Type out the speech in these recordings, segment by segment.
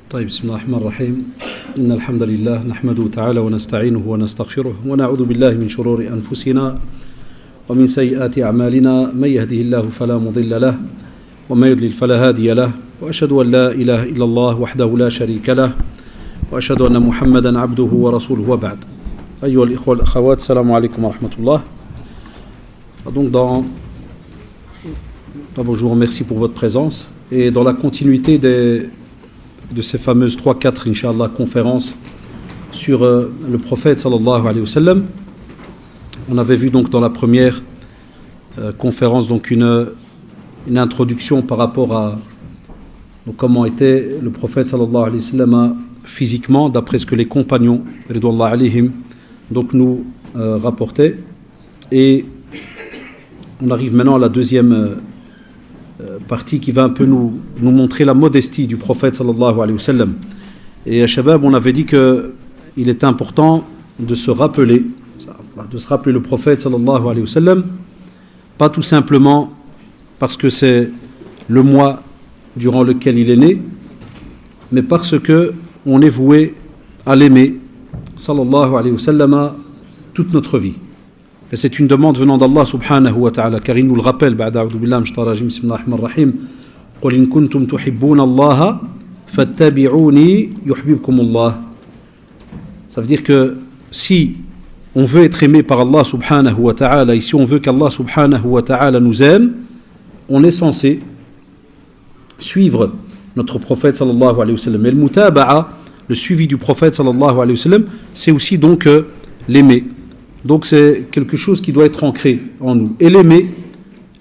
طيب بسم الله الرحمن الرحيم إن الحمد لله نحمده تعالى ونستعينه ونستغفره ونعوذ بالله من شرور أنفسنا ومن سيئات أعمالنا من يهده الله فلا مضل له وما يضلل فلا هادي له وأشهد أن لا إله إلا الله وحده لا شريك له وأشهد أن محمدا عبده ورسوله وبعد أيها الإخوة والأخوات السلام عليكم ورحمة الله. Donc d'abord je vous remercie pour votre présence et dans la continuité de ces fameuses 3-4 Inch'Allah conférences sur le prophète sallallahu alayhi wa sallam. On avait vu donc dans la première conférence donc une introduction par rapport à comment était le prophète sallallahu alayhi wa sallam physiquement d'après ce que les compagnons ridwallahu alayhim donc nous rapportaient, et on arrive maintenant à la deuxième partie qui va un peu nous montrer la modestie du prophète sallallahu alayhi wa sallam. Et à Shabab, on avait dit qu'il est important de se rappeler le prophète sallallahu alayhi wa sallam, pas tout simplement parce que c'est le mois durant lequel il est né, mais parce que on est voué à l'aimer sallallahu alayhi wa sallam toute notre vie. Et c'est une demande venant d'Allah subhanahu wa ta'ala, car il nous le rappelle, ba'da'udhu billah mishtarajim bismillahir rahmanir rahim, qul in kuntum tuhibbuna Allah fattabi'uni yuhibbukumullah. Ça veut dire que si on veut être aimé par Allah subhanahu wa ta'ala, et si on veut qu'Allah subhanahu wa ta'ala nous aime, on est censé suivre notre prophète sallallahu alayhi wa sallam. Et le mutaba'a, le suivi du prophète sallallahu alayhi wa sallam, c'est aussi donc l'aimer. Donc c'est quelque chose qui doit être ancré en nous. Et l'aimer,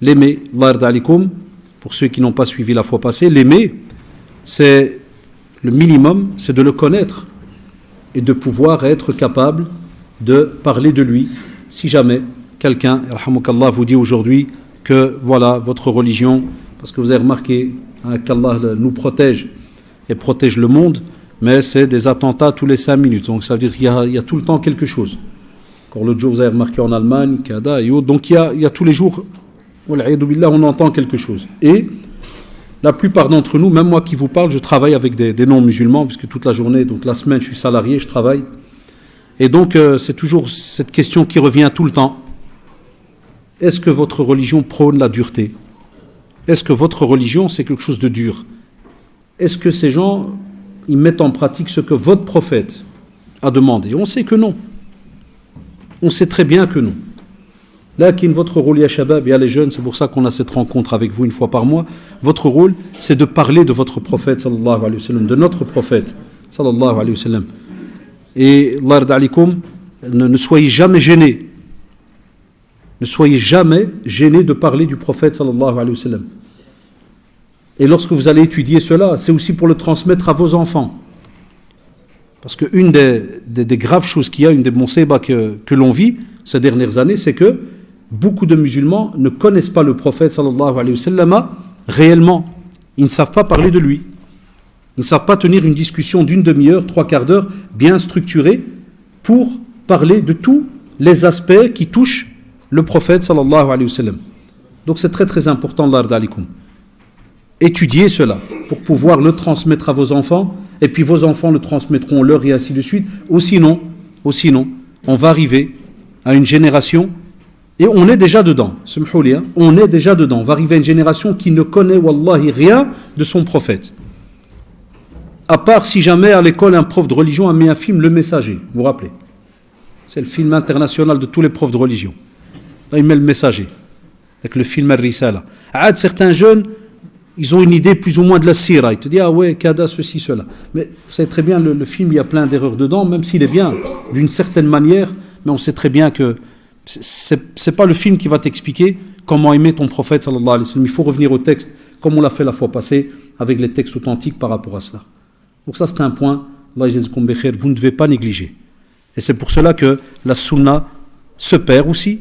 Allah yarda alikum, pour ceux qui n'ont pas suivi la fois passée, l'aimer, c'est le minimum, c'est de le connaître et de pouvoir être capable de parler de lui. Si jamais quelqu'un, yarhamukallah, vous dit aujourd'hui que voilà votre religion, parce que vous avez remarqué qu'Allah nous protège et protège le monde, mais c'est des attentats tous les 5 minutes. Donc ça veut dire qu'il y a tout le temps quelque chose. L'autre jour, vous avez remarqué en Allemagne, Canada et autres. Donc il y a tous les jours, on entend quelque chose. Et la plupart d'entre nous, même moi qui vous parle, je travaille avec des non-musulmans, puisque toute la journée, donc la semaine, je suis salarié, je travaille. Et donc c'est toujours cette question qui revient tout le temps. Est-ce que votre religion prône la dureté? Est-ce que votre religion, c'est quelque chose de dur? Est-ce que ces gens, ils mettent en pratique ce que votre prophète a demandé? On sait que non. On sait très bien que non. Là, votre rôle, ya Shabab, et les jeunes, c'est pour ça qu'on a cette rencontre avec vous une fois par mois. Votre rôle, c'est de parler de votre prophète, sallallahu alayhi wa sallam, de notre prophète, sallallahu alayhi wa sallam. Et, Allah yarda alikum, ne soyez jamais gênés. Ne soyez jamais gênés de parler du prophète, sallallahu alayhi wa sallam. Et lorsque vous allez étudier cela, c'est aussi pour le transmettre à vos enfants. Parce qu'une des graves choses qu'il y a, une des monsébas que l'on vit ces dernières années, c'est que beaucoup de musulmans ne connaissent pas le prophète sallallahu alayhi wa sallam réellement. Ils ne savent pas parler de lui. Ils ne savent pas tenir une discussion d'une demi-heure, 3/4 d'heure, bien structurée, pour parler de tous les aspects qui touchent le prophète sallallahu alayhi wa sallam. Donc c'est très très important, Allah yarda alikum. Étudiez cela pour pouvoir le transmettre à vos enfants, et puis vos enfants le transmettront leur, et ainsi de suite. Ou sinon, on va arriver à une génération, et on est déjà dedans, on est déjà dedans, on va arriver à une génération qui ne connaît wallahi rien de son prophète. À part si jamais à l'école un prof de religion a mis un film Le Messager, vous vous rappelez? C'est le film international de tous les profs de religion. Là, il met Le Messager, avec le film Al-Risala. Certains jeunes, ils ont une idée plus ou moins de la sira. Ils te disent, ah ouais, Kada, ceci, cela. Mais vous savez très bien, le film, il y a plein d'erreurs dedans, même s'il est bien d'une certaine manière, mais on sait très bien que c'est pas le film qui va t'expliquer comment aimer ton prophète, sallallahu alayhi wa sallam. Il faut revenir au texte, comme on l'a fait la fois passée, avec les textes authentiques par rapport à cela. Donc ça, c'est un point, Allah yajzakum bi khair, vous ne devez pas négliger. Et c'est pour cela que la sunna se perd aussi,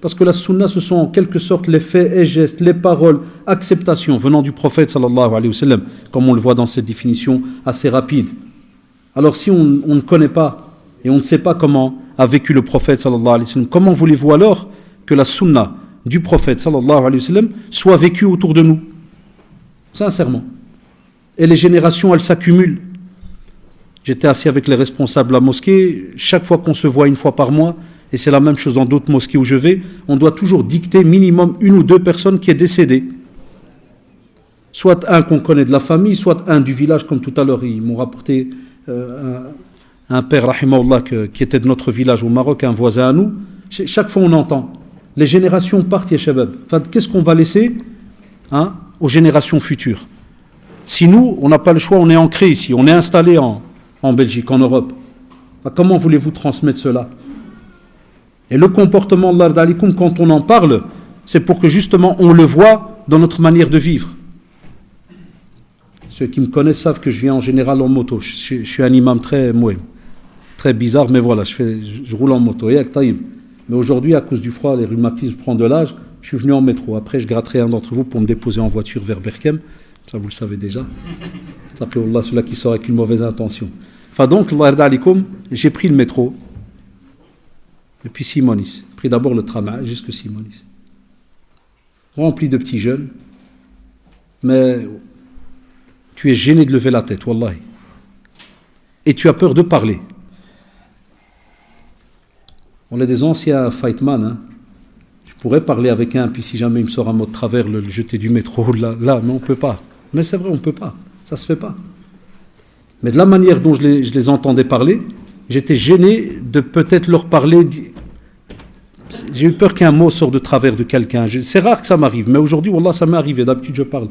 parce que la sunna, ce sont en quelque sorte les faits et gestes, les paroles, acceptations venant du prophète sallallahu alayhi wa sallam, comme on le voit dans cette définition assez rapide. Alors si on ne connaît pas et on ne sait pas comment a vécu le prophète sallallahu alayhi wa sallam, comment voulez-vous alors que la sunna du prophète sallallahu alayhi wa sallam soit vécue autour de nous? Sincèrement. Et les générations, elles s'accumulent. J'étais assis avec les responsables de la mosquée. Chaque fois qu'on se voit une fois par mois, et c'est la même chose dans d'autres mosquées où je vais, on doit toujours dicter minimum une ou deux personnes qui est décédée. Soit un qu'on connaît de la famille, soit un du village, comme tout à l'heure, ils m'ont rapporté un père, rahimahullah, qui était de notre village au Maroc, un voisin à nous. Chaque fois on entend, les générations partent, ya shabab. Enfin, qu'est-ce qu'on va laisser aux générations futures? Si nous, on n'a pas le choix, on est ancré ici, on est installé en Belgique, en Europe, comment voulez-vous transmettre cela? Et le comportement de l'Ard alikoum, quand on en parle, c'est pour que justement on le voit dans notre manière de vivre. Ceux qui me connaissent savent que je viens en général en moto. Je suis un imam très bizarre, mais voilà, je roule en moto. Mais aujourd'hui, à cause du froid, les rhumatismes prennent de l'âge, je suis venu en métro. Après, je gratterai un d'entre vous pour me déposer en voiture vers Berkem. Ça, vous le savez déjà. Ça fait Allah, celui-là qui sort avec une mauvaise intention. Enfin donc, j'ai pris le métro. Depuis Simonis. J'ai pris d'abord le tramway jusqu'à Simonis. Rempli de petits jeunes. Mais tu es gêné de lever la tête, wallahi. Et tu as peur de parler. On est des anciens fightman. Tu pourrais parler avec un, puis si jamais il me sort un mot de travers, le jeter du métro, là, mais on ne peut pas. Mais c'est vrai, on ne peut pas. Ça ne se fait pas. Mais de la manière dont je les entendais parler, j'étais gêné de peut-être leur parler. J'ai eu peur qu'un mot sorte de travers de quelqu'un. C'est rare que ça m'arrive, mais aujourd'hui, wallah, ça m'est arrivé. D'habitude, je parle.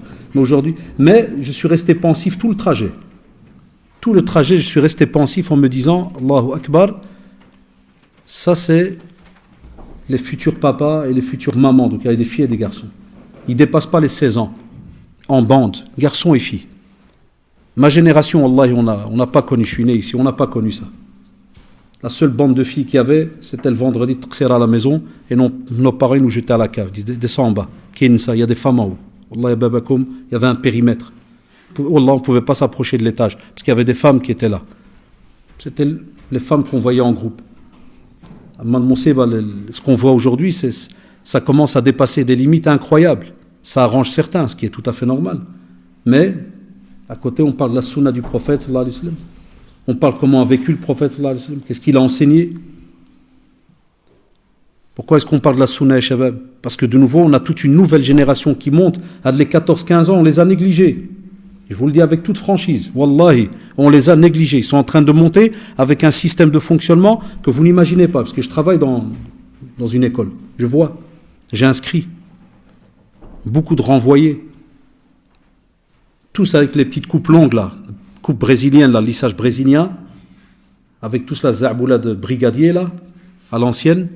Mais je suis resté pensif tout le trajet. Tout le trajet, je suis resté pensif en me disant, Allahu Akbar, ça c'est les futurs papas et les futures mamans. Donc il y a des filles et des garçons. Ils ne dépassent pas les 16 ans. En bande, garçons et filles. Ma génération, wallahi, on n'a pas connu, je suis né ici, on n'a pas connu ça. La seule bande de filles qu'il y avait, c'était le vendredi de Tqsira à la maison, et nos parents nous jetaient à la cave, ils disaient, descends en bas, Kinsa, il y a des femmes en haut. Wallah, babakoum, il y avait un périmètre. Wallah, on ne pouvait pas s'approcher de l'étage, parce qu'il y avait des femmes qui étaient là. C'était les femmes qu'on voyait en groupe. Ce qu'on voit aujourd'hui, ça commence à dépasser des limites incroyables. Ça arrange certains, ce qui est tout à fait normal. Mais, à côté, on parle de la sunna du prophète, sallallahu alayhi wa sallam. On parle comment a vécu le prophète sallallahu alayhi wa sallam, qu'est-ce qu'il a enseigné. Pourquoi est-ce qu'on parle de la sunna et shabab? Parce que de nouveau, on a toute une nouvelle génération qui monte, à les 14-15 ans, on les a négligés. Je vous le dis avec toute franchise, wallahi, on les a négligés. Ils sont en train de monter avec un système de fonctionnement que vous n'imaginez pas, parce que je travaille dans une école, je vois, j'ai inscrit beaucoup de renvoyés, tous avec les petites coupes longues là, coupe brésilienne, le lissage brésilien, avec tous la zaboula de brigadier là, à l'ancienne,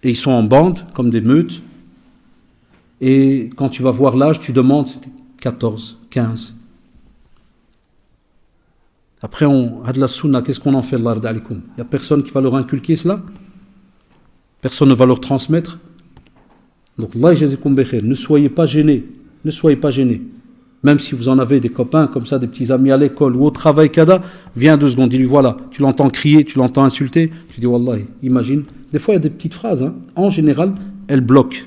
et ils sont en bande, comme des meutes, et quand tu vas voir l'âge, tu demandes 14, 15. Après, on a de la sunna, qu'est-ce qu'on en fait de l'ard alikoum? Il n'y a personne qui va leur inculquer cela, personne ne va leur transmettre. Donc, Allah yajazikum bikhair, ne soyez pas gênés, ne soyez pas gênés. Même si vous en avez des copains comme ça, des petits amis à l'école ou au travail, kada, viens 2 secondes, dis-lui voilà, tu l'entends crier, tu l'entends insulter, tu dis wallahi, imagine. Des fois il y a des petites phrases, en général, elles bloquent.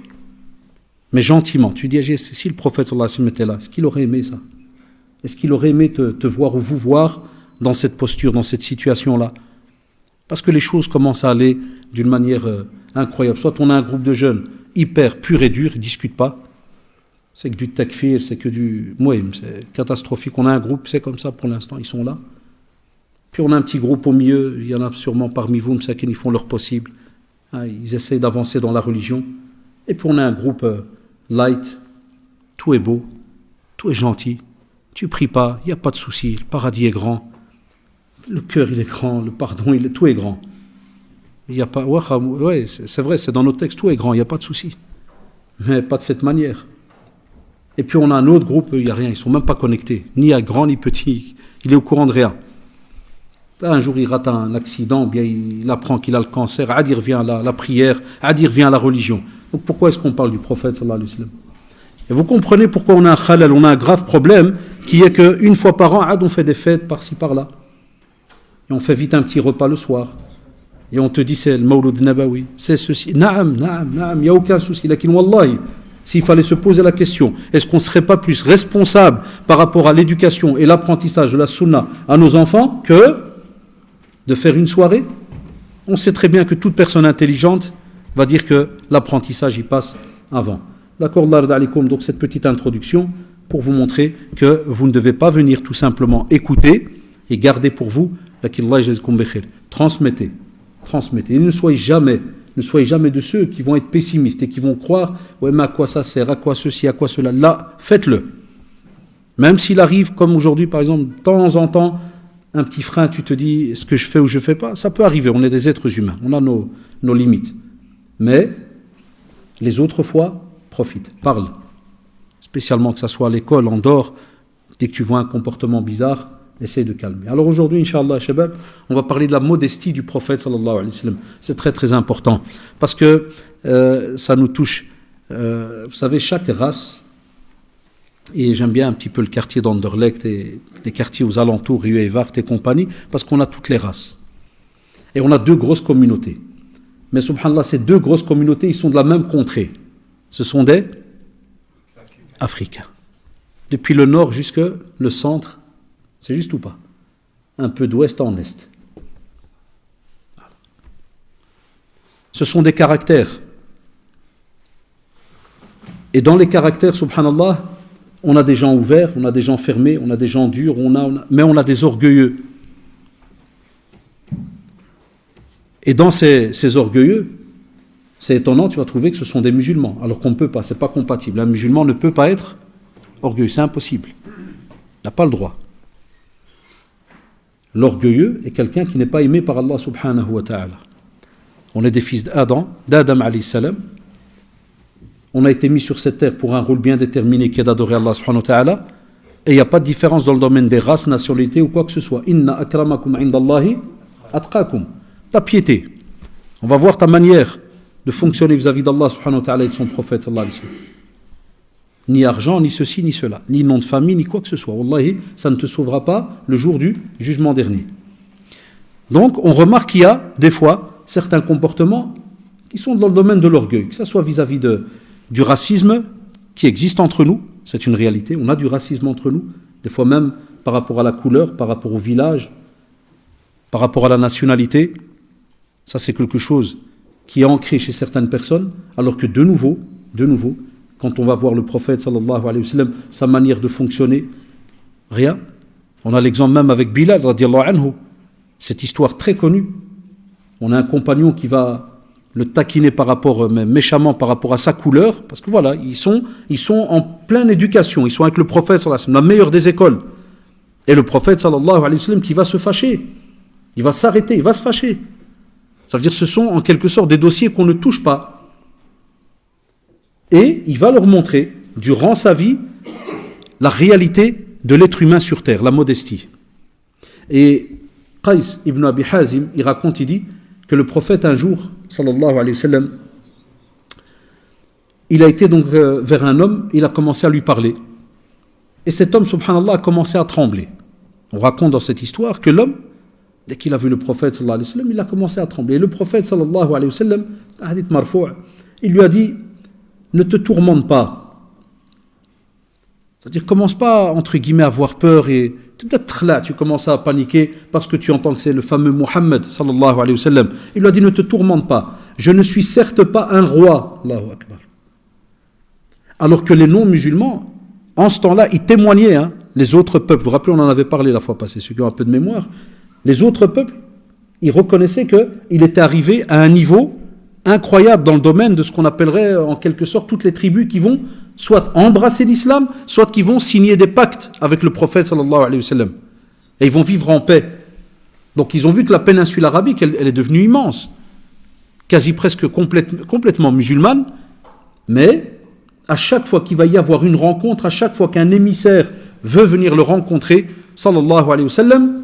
Mais gentiment, tu dis, si le prophète sallallahu alayhi wa sallam était là, est-ce qu'il aurait aimé ça? Est-ce qu'il aurait aimé te voir ou vous voir dans cette posture, dans cette situation-là? Parce que les choses commencent à aller d'une manière incroyable. Soit on a un groupe de jeunes hyper pur et dur, ils ne discutent pas. C'est que du takfir, c'est que du mouim, c'est catastrophique. On a un groupe, c'est comme ça pour l'instant, ils sont là. Puis on a un petit groupe au milieu, il y en a sûrement parmi vous, ils font leur possible. Ils essayent d'avancer dans la religion. Et puis on a un groupe light, tout est beau, tout est gentil. Tu pries pas, il n'y a pas de souci, le paradis est grand, le cœur il est grand, le pardon, tout est grand. Il y a pas, ouais, c'est vrai, c'est dans nos textes, tout est grand, il n'y a pas de souci. Mais pas de cette manière. Et puis on a un autre groupe, il n'y a rien, ils ne sont même pas connectés, ni à grand ni petit, il est au courant de rien. Un jour il rate un accident, bien il apprend qu'il a le cancer, il revient à la prière, il revient à la religion. Donc pourquoi est-ce qu'on parle du prophète sallallahu alayhi wa sallam? Et vous comprenez pourquoi on a un khalal, on a un grave problème, qui est qu'une fois par an, on fait des fêtes par-ci par-là. Et on fait vite un petit repas le soir. Et on te dit c'est le Mawlud Nabawi, c'est ceci. Naam, il n'y a aucun souci. Lakin wallahi, s'il fallait se poser la question, est-ce qu'on ne serait pas plus responsable par rapport à l'éducation et l'apprentissage de la sunna à nos enfants que de faire une soirée? On sait très bien que toute personne intelligente va dire que l'apprentissage y passe avant. D'accord, donc cette petite introduction pour vous montrer que vous ne devez pas venir tout simplement écouter et garder pour vous transmettez. Et ne soyez jamais de ceux qui vont être pessimistes et qui vont croire ouais, mais à quoi ça sert, à quoi ceci, à quoi cela. Là, faites-le. Même s'il arrive, comme aujourd'hui par exemple, de temps en temps, un petit frein, tu te dis est-ce que je fais ou je ne fais pas? Ça peut arriver, on est des êtres humains, on a nos limites. Mais les autres fois, profite, parle. Spécialement que ça soit à l'école, en dehors, dès que tu vois un comportement bizarre, essaye de calmer. Alors aujourd'hui, Inch'Allah, Shabab, on va parler de la modestie du prophète sallallahu alayhi wa sallam. C'est très très important parce que ça nous touche. Vous savez, chaque race, et j'aime bien un petit peu le quartier d'Anderlecht et les quartiers aux alentours, Rieu et Vart et compagnie, parce qu'on a toutes les races. Et on a deux grosses communautés. Mais subhanallah, ces deux grosses communautés, ils sont de la même contrée. Ce sont des Africains. Depuis le nord jusque le centre, c'est juste ou pas? Un peu d'ouest en est. Ce sont des caractères. Et dans les caractères, subhanallah, on a des gens ouverts, on a des gens fermés, on a des gens durs, mais on a des orgueilleux. Et dans ces orgueilleux, c'est étonnant, tu vas trouver que ce sont des musulmans, alors qu'on ne peut pas, c'est pas compatible. Un musulman ne peut pas être orgueilleux, c'est impossible. Il n'a pas le droit. L'orgueilleux est quelqu'un qui n'est pas aimé par Allah subhanahu wa ta'ala. On est des fils d'Adam alayhi salam. On a été mis sur cette terre pour un rôle bien déterminé qui est d'adorer Allah subhanahu wa ta'ala. Et il n'y a pas de différence dans le domaine des races, nationalités ou quoi que ce soit. Inna akramakum indallahi atqakum. Ta piété. On va voir ta manière de fonctionner vis-à-vis d'Allah subhanahu wa ta'ala et de son prophète sallallahu alayhi wa sallam. Ni argent, ni ceci, ni cela, ni nom de famille, ni quoi que ce soit. Wallahi, ça ne te sauvera pas le jour du jugement dernier. Donc, on remarque qu'il y a des fois certains comportements qui sont dans le domaine de l'orgueil, que ce soit vis-à-vis du racisme qui existe entre nous, c'est une réalité, on a du racisme entre nous, des fois même par rapport à la couleur, par rapport au village, par rapport à la nationalité. Ça, c'est quelque chose qui est ancré chez certaines personnes, alors que de nouveau, quand on va voir le prophète sallallahu alayhi wa sallam, sa manière de fonctionner, rien. On a l'exemple même avec Bilal radiallahu anhu, cette histoire très connue. On a un compagnon qui va le taquiner méchamment par rapport à sa couleur, parce que voilà, ils sont en pleine éducation, ils sont avec le prophète sallallahu alayhi wa sallam, la meilleure des écoles. Et le prophète sallallahu alayhi wa sallam qui va se fâcher, il va s'arrêter, il va se fâcher. Ça veut dire que ce sont en quelque sorte des dossiers qu'on ne touche pas. Et il va leur montrer, durant sa vie, la réalité de l'être humain sur terre, la modestie. Et Qais ibn Abi Hazim, il raconte, il dit que le prophète un jour, sallallahu alayhi wa sallam, il a été donc vers un homme, il a commencé à lui parler. Et cet homme, subhanallah, a commencé à trembler. On raconte dans cette histoire que l'homme, dès qu'il a vu le prophète, sallallahu alayhi wa sallam, il a commencé à trembler. Et le prophète, sallallahu alayhi wa sallam, hadith marfou', il lui a dit, ne te tourmente pas. C'est-à-dire, commence pas, entre guillemets, à avoir peur et peut-être là, tu commences à paniquer parce que tu entends que c'est le fameux Muhammad, sallallahu alayhi wa sallam. Il lui a dit, ne te tourmente pas. Je ne suis certes pas un roi. Allahu Akbar. Alors que les non-musulmans, en ce temps-là, ils témoignaient, les autres peuples. Vous vous rappelez, on en avait parlé la fois passée, ceux qui ont un peu de mémoire. Les autres peuples, ils reconnaissaient qu'il était arrivé à un niveau incroyable dans le domaine de ce qu'on appellerait en quelque sorte toutes les tribus qui vont soit embrasser l'islam, soit qui vont signer des pactes avec le prophète sallallahu alayhi wa sallam. Et ils vont vivre en paix. Donc ils ont vu que la péninsule arabique, elle est devenue immense, quasi presque complètement musulmane, mais à chaque fois qu'il va y avoir une rencontre, à chaque fois qu'un émissaire veut venir le rencontrer, sallallahu alayhi wa sallam,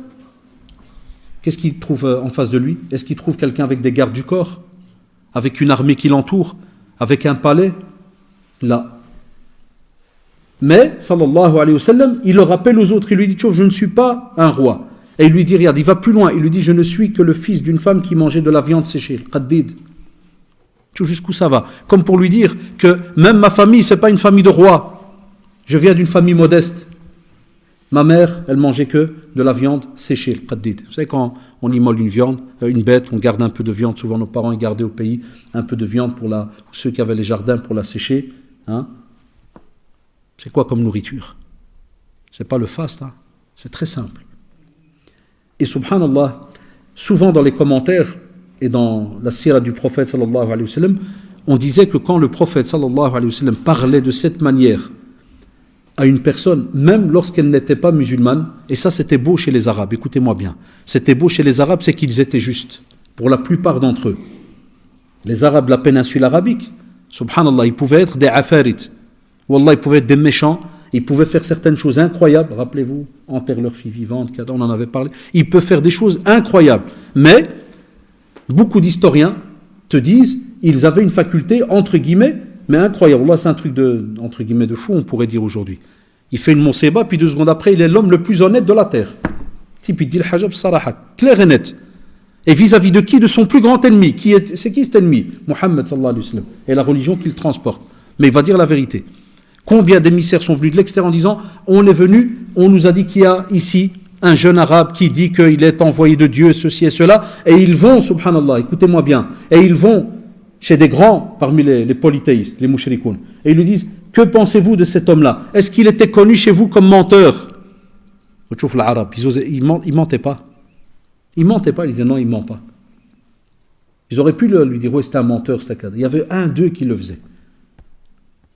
qu'est-ce qu'il trouve en face de lui? Est-ce qu'il trouve quelqu'un avec des gardes du corps, avec une armée qui l'entoure, avec un palais? Là. Mais, sallallahu alayhi wa sallam, il le rappelle aux autres, il lui dit, je ne suis pas un roi. Et il lui dit, regarde, il va plus loin, il lui dit, je ne suis que le fils d'une femme qui mangeait de la viande séchée, le qaddid. Tu vois jusqu'où ça va. Comme pour lui dire que même ma famille, c'est pas une famille de rois. Je viens d'une famille modeste. Ma mère, elle mangeait que de la viande séchée, le qaddid. Vous savez, quand on immole une viande, une bête, on garde un peu de viande. Souvent, nos parents, ils gardaient au pays un peu de viande pour ceux qui avaient les jardins pour la sécher. Hein. C'est quoi comme nourriture? C'est pas le faste, hein. C'est très simple. Et subhanallah, souvent dans les commentaires et dans la sira du prophète sallallahu alayhi wa sallam, on disait que quand le prophète sallallahu alayhi wa sallam parlait de cette manière à une personne, même lorsqu'elle n'était pas musulmane, et ça c'était beau chez les Arabes, écoutez-moi bien, c'était beau chez les Arabes, c'est qu'ils étaient justes, pour la plupart d'entre eux. Les Arabes de la péninsule arabique, subhanallah, ils pouvaient être des afarit, wallah, ils pouvaient être des méchants, ils pouvaient faire certaines choses incroyables, rappelez-vous, enterrer leur fille vivante, on en avait parlé, ils peuvent faire des choses incroyables, mais beaucoup d'historiens te disent, ils avaient une faculté, entre guillemets, mais incroyable. Là, c'est un truc de, entre guillemets, de fou, on pourrait dire aujourd'hui. Il fait une monseba, puis 2 secondes après, il est l'homme le plus honnête de la terre. Puis il dit le hajab sarahat, clair et net. Et vis-à-vis de qui? De son plus grand ennemi. C'est qui cet ennemi? Mohammed sallallahu alayhi wa sallam. Et la religion qu'il transporte. Mais il va dire la vérité. Combien d'émissaires sont venus de l'extérieur en disant, on est venu, on nous a dit qu'il y a ici un jeune arabe qui dit qu'il est envoyé de Dieu, ceci et cela, et ils vont, subhanallah, écoutez-moi bien, et ils vont chez des grands parmi les polythéistes, les mushrikoun, et ils lui disent, que pensez-vous de cet homme-là? Est-ce qu'il était connu chez vous comme menteur? Ils mentaient pas. Ils mentaient pas, ils disaient non, il ment pas. Ils auraient pu lui dire, oui, c'était un menteur, c'était un... Il y avait 1, 2 qui le faisaient.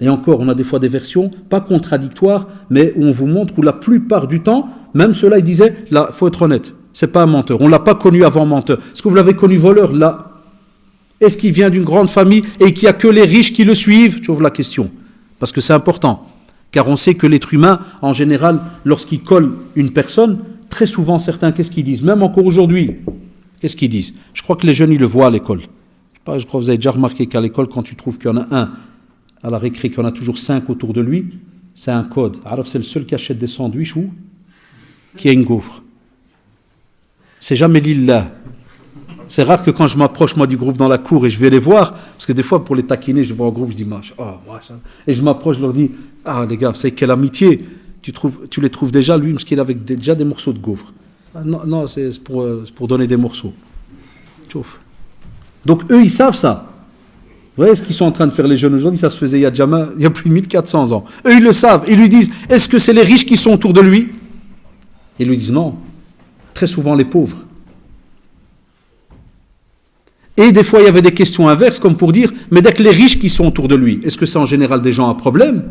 Et encore, on a des fois des versions, pas contradictoires, mais où on vous montre où la plupart du temps, même ceux-là, ils disaient, là, il faut être honnête, c'est pas un menteur. On ne l'a pas connu avant menteur. Est-ce que vous l'avez connu voleur? Là. Est-ce qu'il vient d'une grande famille et qu'il n'y a que les riches qui le suivent? Tu ouvres la question. Parce que c'est important. Car on sait que l'être humain, en général, lorsqu'il colle une personne, très souvent, certains, qu'est-ce qu'ils disent? Même encore aujourd'hui, qu'est-ce qu'ils disent? Je crois que les jeunes, ils le voient à l'école. Je crois que vous avez déjà remarqué qu'à l'école, quand tu trouves qu'il y en a un, à la récré, qu'il y en a toujours 5 autour de lui, c'est un code. Alors c'est le seul qui achète des sandwichs ou qui a une gaufre. C'est jamais lillah. C'est rare que quand je m'approche moi du groupe dans la cour et je vais les voir, parce que des fois pour les taquiner, je les vois en groupe, je dis et je m'approche, je leur dis, ah les gars, c'est quelle amitié, tu les trouves déjà, lui, parce qu'il avait déjà des morceaux de gaufre. Non, c'est pour donner des morceaux. Donc eux, ils savent ça. Vous voyez ce qu'ils sont en train de faire les jeunes aujourd'hui? Ça se faisait il y a plus de 1400 ans. Eux, ils le savent. Ils lui disent, est-ce que c'est les riches qui sont autour de lui? Ils lui disent non. Très souvent les pauvres. Et des fois, il y avait des questions inverses, comme pour dire, mais dès que les riches qui sont autour de lui, est-ce que c'est en général des gens à problème?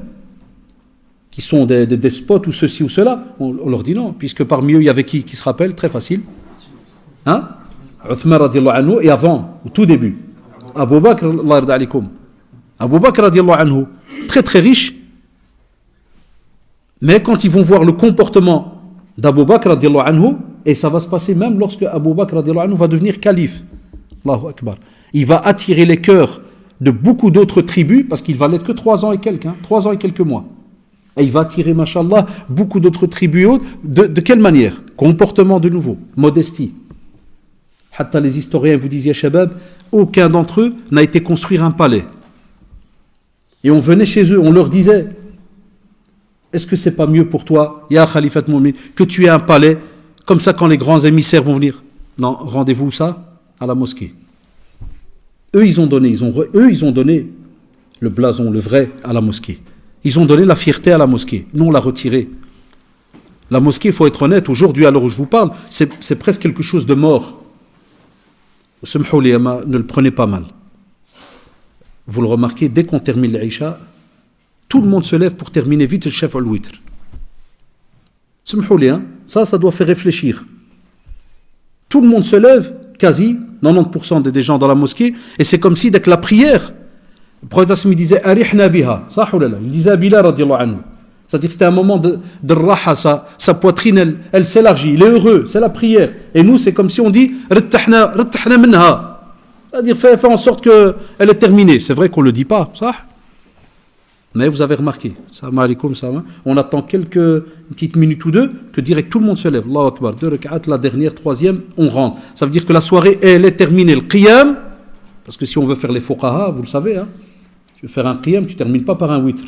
Qui sont des despotes ou ceci ou cela? On leur dit non, puisque parmi eux, il y avait qui se rappelle? Très facile. Hein? Uthman radiallahu anhu, et avant, au tout début. Abu Bakr, Allah yarda alikoum. Abu Bakr radiallahu anhu, très très riche, mais quand ils vont voir le comportement d'Abu Bakr radiallahu anhu, et ça va se passer même lorsque Abu Bakr radiallahu anhu va devenir calife, Allahu Akbar, il va attirer les cœurs de beaucoup d'autres tribus, parce qu'il va l'être que 3 ans et quelques, 3 ans et quelques mois. Et il va attirer, mashallah, beaucoup d'autres tribus. De quelle manière? Comportement de nouveau, modestie. Hatta les historiens vous disent, ya shabab, aucun d'entre eux n'a été construire un palais. Et on venait chez eux, on leur disait, est-ce que c'est pas mieux pour toi, ya Khalifat Moumin, que tu aies un palais, comme ça quand les grands émissaires vont venir? Non, rendez-vous ça à la mosquée. Eux, ils ont donné le blason, le vrai, à la mosquée. Ils ont donné la fierté à la mosquée. Nous, on l'a retiré. La mosquée, il faut être honnête, aujourd'hui, à l'heure où je vous parle, c'est presque quelque chose de mort. Ne le prenez pas mal. Vous le remarquez, dès qu'on termine l'Isha, tout le monde se lève pour terminer vite le chef al-witr. Ça doit faire réfléchir. Tout le monde se lève, quasi, 90% des gens dans la mosquée, et c'est comme si, dès que la prière, le prophète il disait, Arihna biha, il disait à Bilal radiallahu anhu. C'est-à-dire que c'était un moment de raha, sa poitrine, elle s'élargit, il est heureux, c'est la prière. Et nous, c'est comme si on dit, Rittahna minha. C'est-à-dire, fais en sorte qu'elle est terminée. C'est vrai qu'on ne le dit pas, ça. Mais vous avez remarqué, salam alaikum, salam, on attend une petite minute ou deux, que direct tout le monde se lève. Allahu Akbar, 2 rak'at, la dernière, 3e, on rentre. Ça veut dire que la soirée, elle est terminée. Le qiyam, Parce que si on veut faire les fuqaha, vous le savez, hein, tu veux faire un qiyam, tu ne termines pas par un witr.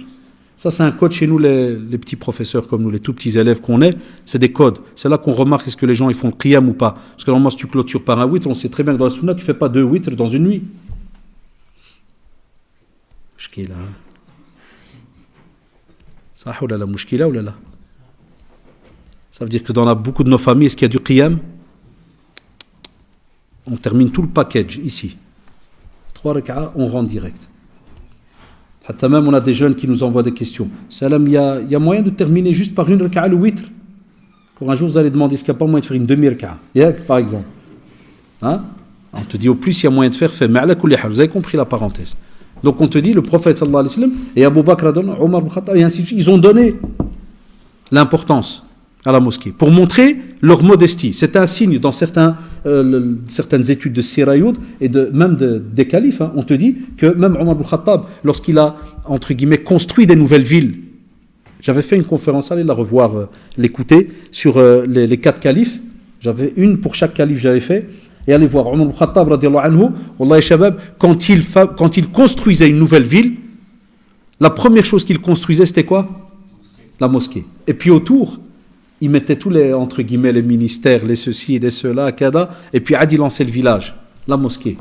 Ça, c'est un code chez nous, les petits professeurs comme nous, les tout petits élèves qu'on est, c'est des codes. C'est là qu'on remarque est-ce que les gens ils font le qiyam ou pas. Parce que normalement, si tu clôtures par un witr, on sait très bien que dans la sunna, tu ne fais pas 2 witrs dans une nuit. Mouchkila. Ça veut dire que dans beaucoup de nos familles, est-ce qu'il y a du qiyam? On termine tout le package ici. 3 raka'a, on rentre direct. Même on a des jeunes qui nous envoient des questions. Salam, il y a moyen de terminer juste par une raka'a le witr? Pour un jour, vous allez demander est-ce qu'il n'y a pas moyen de faire une demi-raka'a, par exemple. Hein? On te dit au plus, il y a moyen de faire, mais ala kulli hal, vous avez compris la parenthèse. Donc on te dit, le prophète sallallahu alayhi wa sallam et Abu Bakr, Omar ibn Khattab et ainsi de suite, ils ont donné l'importance à la mosquée pour montrer leur modestie. C'est un signe dans certaines études de Sirayoud et même des califes. Hein, on te dit que même Omar ibn Khattab, lorsqu'il a, entre guillemets, construit des nouvelles villes, j'avais fait une conférence, allez la revoir, l'écouter, sur les 4 califes. J'avais une pour chaque calife, j'avais fait. Et allez voir, Omar ibn Khattab, radiallahu anhu, Wallahi shabab, quand il construisait une nouvelle ville, la première chose qu'il construisait, c'était quoi? La mosquée. Et puis autour, il mettait tous les, entre guillemets, les ministères, les ceci, les cela, kada, et puis Adi lançait le village, la mosquée.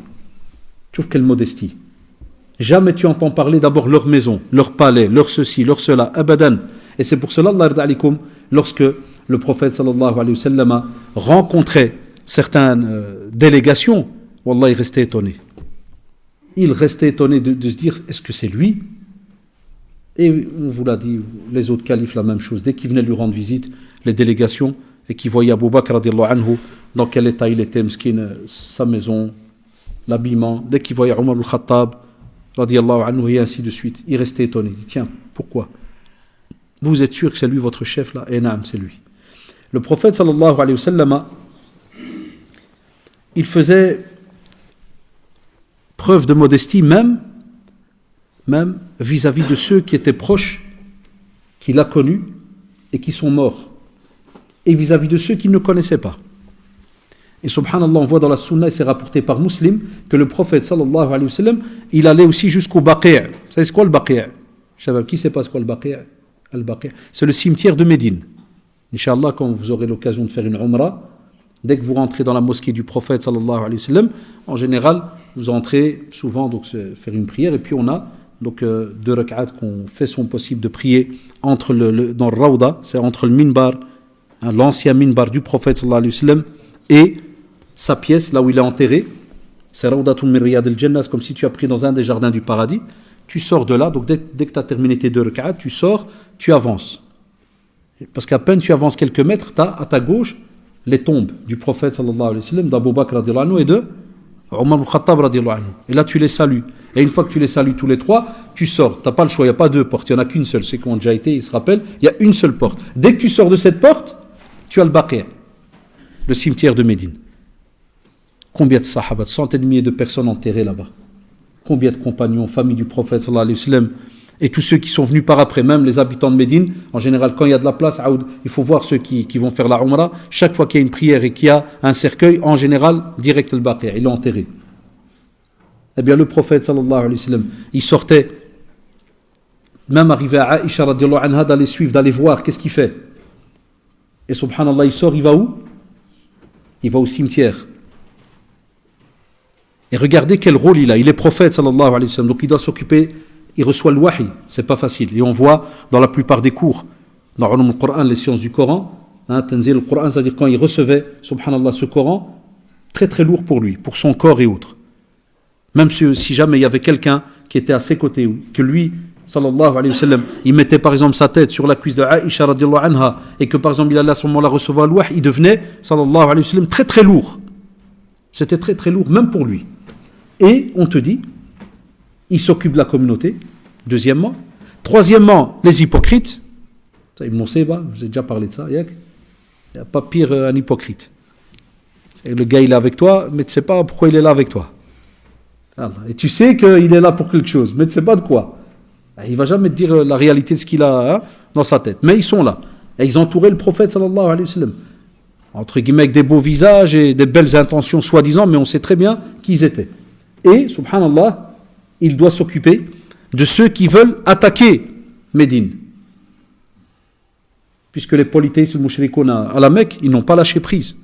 Tu trouves quelle modestie. Jamais tu entends parler d'abord leur maison, leur palais, leur ceci, leur cela, abadan. Et c'est pour cela, Allah yarda alikum, lorsque le prophète sallallahu alayhi wa sallam rencontrait certaines délégations, Wallah, il restait étonné. Il restait étonné de se dire, est-ce que c'est lui? Et on vous l'a dit, les autres califes, la même chose. Dès qu'ils venaient lui rendre visite, les délégations, et qu'ils voyaient Abu Bakr, radiallahu anhu, dans quel état il était, meskin, sa maison, l'habillement, dès qu'ils voyaient Omar al-Khattab, radiallahu anhu, et ainsi de suite, il restait étonné. Il dit, tiens, pourquoi? Vous êtes sûr que c'est lui votre chef là? Et naam, c'est lui. Le prophète, sallallahu alayhi wa sallam, il faisait preuve de modestie même vis-à-vis de ceux qui étaient proches, qu'il a connus et qui sont morts, et vis-à-vis de ceux qu'il ne connaissait pas. Et subhanallah, on voit dans la sunna, et c'est rapporté par Muslim, que le prophète sallallahu alayhi wa sallam, il allait aussi jusqu'au Baqi'. Vous savez c'est quoi le Baqi'? Shabab, qui sait pas ce quoi le Baqi'? Al-Baqi', c'est le cimetière de Médine. Inch'Allah, quand vous aurez l'occasion de faire une umrah, dès que vous rentrez dans la mosquée du prophète sallallahu alayhi wa sallam, en général, vous entrez souvent donc faire une prière, et puis on a donc 2 rak'at qu'on fait son possible de prier entre dans le Rawda, c'est entre le minbar, hein, l'ancien minbar du prophète sallallahu alayhi wa sallam, et sa pièce, là où il est enterré. C'est Rawdatun min Riyad al-Jannah, c'est comme si tu as pris dans un des jardins du paradis. Tu sors de là, donc dès que tu as terminé tes 2 rak'at, tu sors, tu avances. Parce qu'à peine tu avances quelques mètres, tu as à ta gauche les tombes du prophète sallallahu alayhi wa sallam, d'Abu Bakr radiallahu anhu et de Omar ibn Khattab radiallahu anhu. Et là tu les salues. Et une fois que tu les salues tous les 3, tu sors. Tu n'as pas le choix, il n'y a pas 2 portes, il n'y en a qu'une seule. Ceux qui ont déjà été, ils se rappellent, il y a une seule porte. Dès que tu sors de cette porte, tu as le Baqi', le cimetière de Médine. Combien de sahaba, de centaines de milliers de personnes enterrées là-bas. Combien de compagnons, famille du prophète sallallahu alayhi wa sallam, et tous ceux qui sont venus par après, même les habitants de Médine. En général, quand il y a de la place, il faut voir ceux qui vont faire la Umrah. Chaque fois qu'il y a une prière et qu'il y a un cercueil, en général, direct le Baqi', il l'a enterré. Eh bien, le prophète sallallahu alayhi wa sallam, il sortait, même arrivé à Aïcha radiallahu anha, d'aller suivre, d'aller voir, qu'est-ce qu'il fait? Et subhanallah, il sort, il va où? Il va au cimetière. Et regardez quel rôle il a. Il est prophète sallallahu alayhi wa sallam, donc il doit s'occuper. Il reçoit le wahi, c'est pas facile. Et on voit dans la plupart des cours, dans le Coran, les sciences du Coran, Tanzil le Coran, c'est-à-dire quand il recevait, subhanallah, ce Coran, très très lourd pour lui, pour son corps et autres. Même si jamais il y avait quelqu'un qui était à ses côtés, ou que lui, sallallahu alayhi wa sallam, il mettait par exemple sa tête sur la cuisse de Aïcha radiallahu anha, et que par exemple il allait à ce moment-là recevoir le wahi, il devenait, sallallahu alayhi wa sallam, très très lourd. C'était très très lourd, même pour lui. Et on te dit, il s'occupe de la communauté, deuxièmement. Troisièmement, les hypocrites. Ça, Ibn Seba, je vous ai déjà parlé de ça. Il n'y a pas pire un hypocrite. Le gars, il est avec toi, mais tu ne sais pas pourquoi il est là avec toi. Et tu sais qu'il est là pour quelque chose, mais tu ne sais pas de quoi. Il ne va jamais te dire la réalité de ce qu'il a dans sa tête. Mais ils sont là. Et ils entouraient le prophète, sallallahu alayhi wa sallam. Entre guillemets, avec des beaux visages et des belles intentions, soi-disant, mais on sait très bien qui ils étaient. Et, subhanallah, il doit s'occuper de ceux qui veulent attaquer Médine. Puisque les polythéistes, les mouchrikoun à la Mecque, ils n'ont pas lâché prise.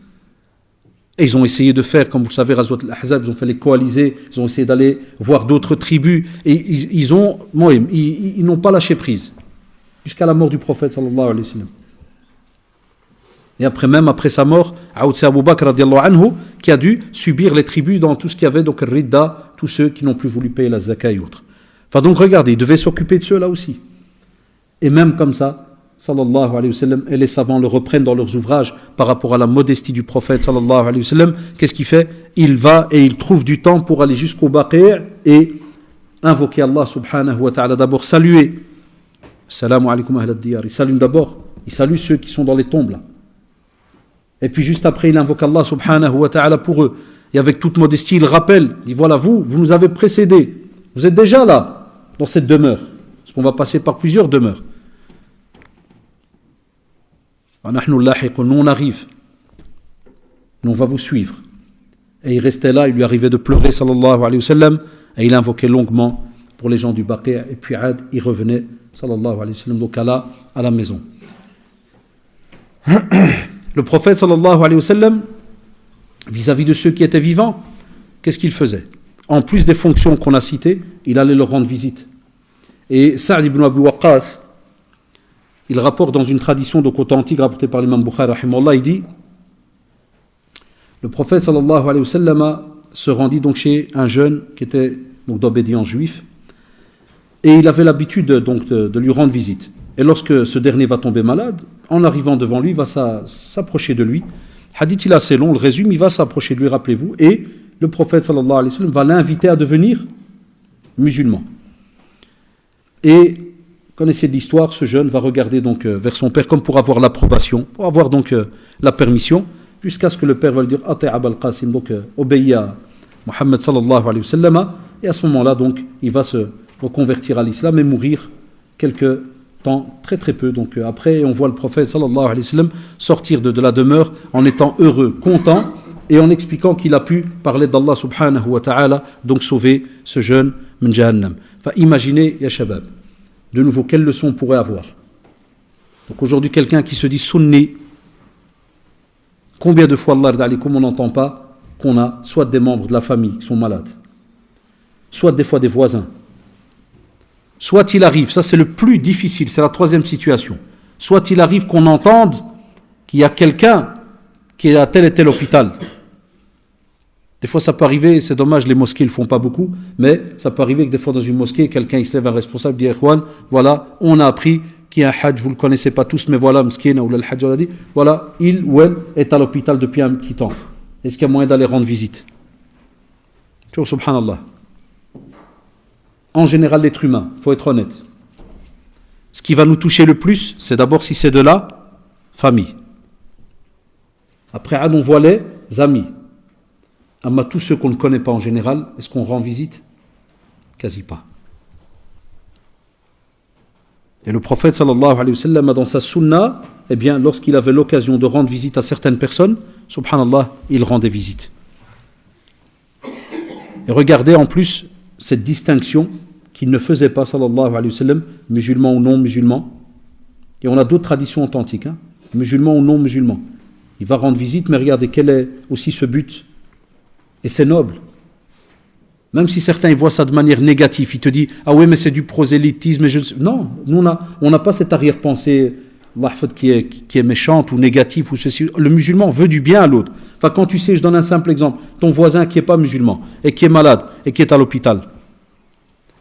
Et ils ont essayé de faire, comme vous le savez, Ghazwat al-Ahzab, ils ont fait les coalisés, ils ont essayé d'aller voir d'autres tribus, et ils n'ont pas lâché prise. Jusqu'à la mort du prophète, sallallahu alayhi wa sallam. Et après, même après sa mort, c'est Abu Bakr radiallahu anhu qui a dû subir les tribus dans tout ce qu'il y avait, donc Ridda, tous ceux qui n'ont plus voulu payer la zakat et autres. Enfin donc regardez, il devait s'occuper de ceux là aussi. Et même comme ça, sallallahu alayhi wa sallam, et les savants le reprennent dans leurs ouvrages par rapport à la modestie du prophète, sallallahu alayhi wa sallam. Qu'est-ce qu'il fait? Il va et il trouve du temps pour aller jusqu'au Baqi' et invoquer Allah subhanahu wa ta'ala. D'abord saluer. Assalamu alaikum ahlad diyar. Il salue d'abord. Il salue ceux qui sont dans les tombes là. Et puis juste après, il invoque Allah subhanahu wa ta'ala pour eux. Et avec toute modestie, il rappelle, il dit voilà, vous nous avez précédés. Vous êtes déjà là, dans cette demeure. Parce qu'on va passer par plusieurs demeures. Nous on arrive. Nous on va vous suivre. Et il restait là, il lui arrivait de pleurer, sallallahu alayhi wa sallam. Et il invoquait longuement pour les gens du Baqi'. Et puis il revenait, sallallahu alayhi wa sallam, donc à la maison. Le prophète sallallahu alayhi wa sallam, vis-à-vis de ceux qui étaient vivants, qu'est-ce qu'il faisait? En plus des fonctions qu'on a citées, il allait leur rendre visite. Et Sa'd ibn Abi Waqqas, il rapporte dans une tradition donc authentique rapportée par l'imam Bukhari rahimahullah, il dit le prophète sallallahu alayhi wa sallam se rendit donc chez un jeune qui était donc d'obédience juif, et il avait l'habitude donc de lui rendre visite. Et lorsque ce dernier va tomber malade, en arrivant devant lui, il va s'approcher de lui. Hadith, il est assez long, on le résume, il va s'approcher de lui, rappelez-vous, et le prophète sallallahu alayhi wa sallam va l'inviter à devenir musulman. Et, connaissez l'histoire, ce jeune va regarder donc vers son père comme pour avoir l'approbation, pour avoir donc la permission, jusqu'à ce que le père va lui dire « Ati' Abul Qasim », donc obéis à Muhammad sallallahu alayhi wa sallam, et à ce moment-là, donc, il va se reconvertir à l'islam et mourir quelques temps, très très peu. Donc après, on voit le prophète sallallahu alayhi wa sallam sortir de la demeure en étant heureux, content, et en expliquant qu'il a pu parler d'Allah subhanahu wa ta'ala, donc sauver ce jeune min jahannam. Enfin, imaginez, ya shabab, de nouveau, quelle leçon on pourrait avoir. Donc aujourd'hui, quelqu'un qui se dit sunni, combien de fois, Allah, comme on n'entend pas qu'on a soit des membres de la famille qui sont malades, soit des fois des voisins, soit il arrive, ça c'est le plus difficile, c'est la troisième situation, soit il arrive qu'on entende qu'il y a quelqu'un qui est à tel et tel hôpital. Des fois ça peut arriver, c'est dommage, les mosquées ne le font pas beaucoup, mais ça peut arriver que des fois dans une mosquée, quelqu'un il se lève un responsable, dit Ikhwan, voilà, on a appris qu'il y a un hajj, vous ne le connaissez pas tous, mais voilà, Mskina ou le hajj, on a dit, voilà, il ou elle est à l'hôpital depuis un petit temps. Est-ce qu'il y a moyen d'aller rendre visite? Tu vois, subhanallah. En général, l'être humain, il faut être honnête. Ce qui va nous toucher le plus, c'est d'abord si c'est de la famille. Après, on voit les amis. Amma tous ceux qu'on ne connaît pas en général, est-ce qu'on rend visite? Quasi pas. Et le prophète sallallahu alayhi wa sallam, dans sa sunna, eh bien, lorsqu'il avait l'occasion de rendre visite à certaines personnes, subhanallah, il rendait visite. Et regardez en plus cette distinction qu'il ne faisait pas, sallallahu alayhi wa sallam, musulman ou non musulman. Et on a d'autres traditions authentiques, musulman ou non musulman. Il va rendre visite, mais regardez quel est aussi ce but. Et c'est noble. Même si certains ils voient ça de manière négative, ils te disent ah oui mais c'est du prosélytisme. Non, nous on n'a pas cette arrière-pensée qui est méchante ou négative ou ceci. Le musulman veut du bien à l'autre. Enfin quand tu sais, je donne un simple exemple, ton voisin qui n'est pas musulman et qui est malade et qui est à l'hôpital,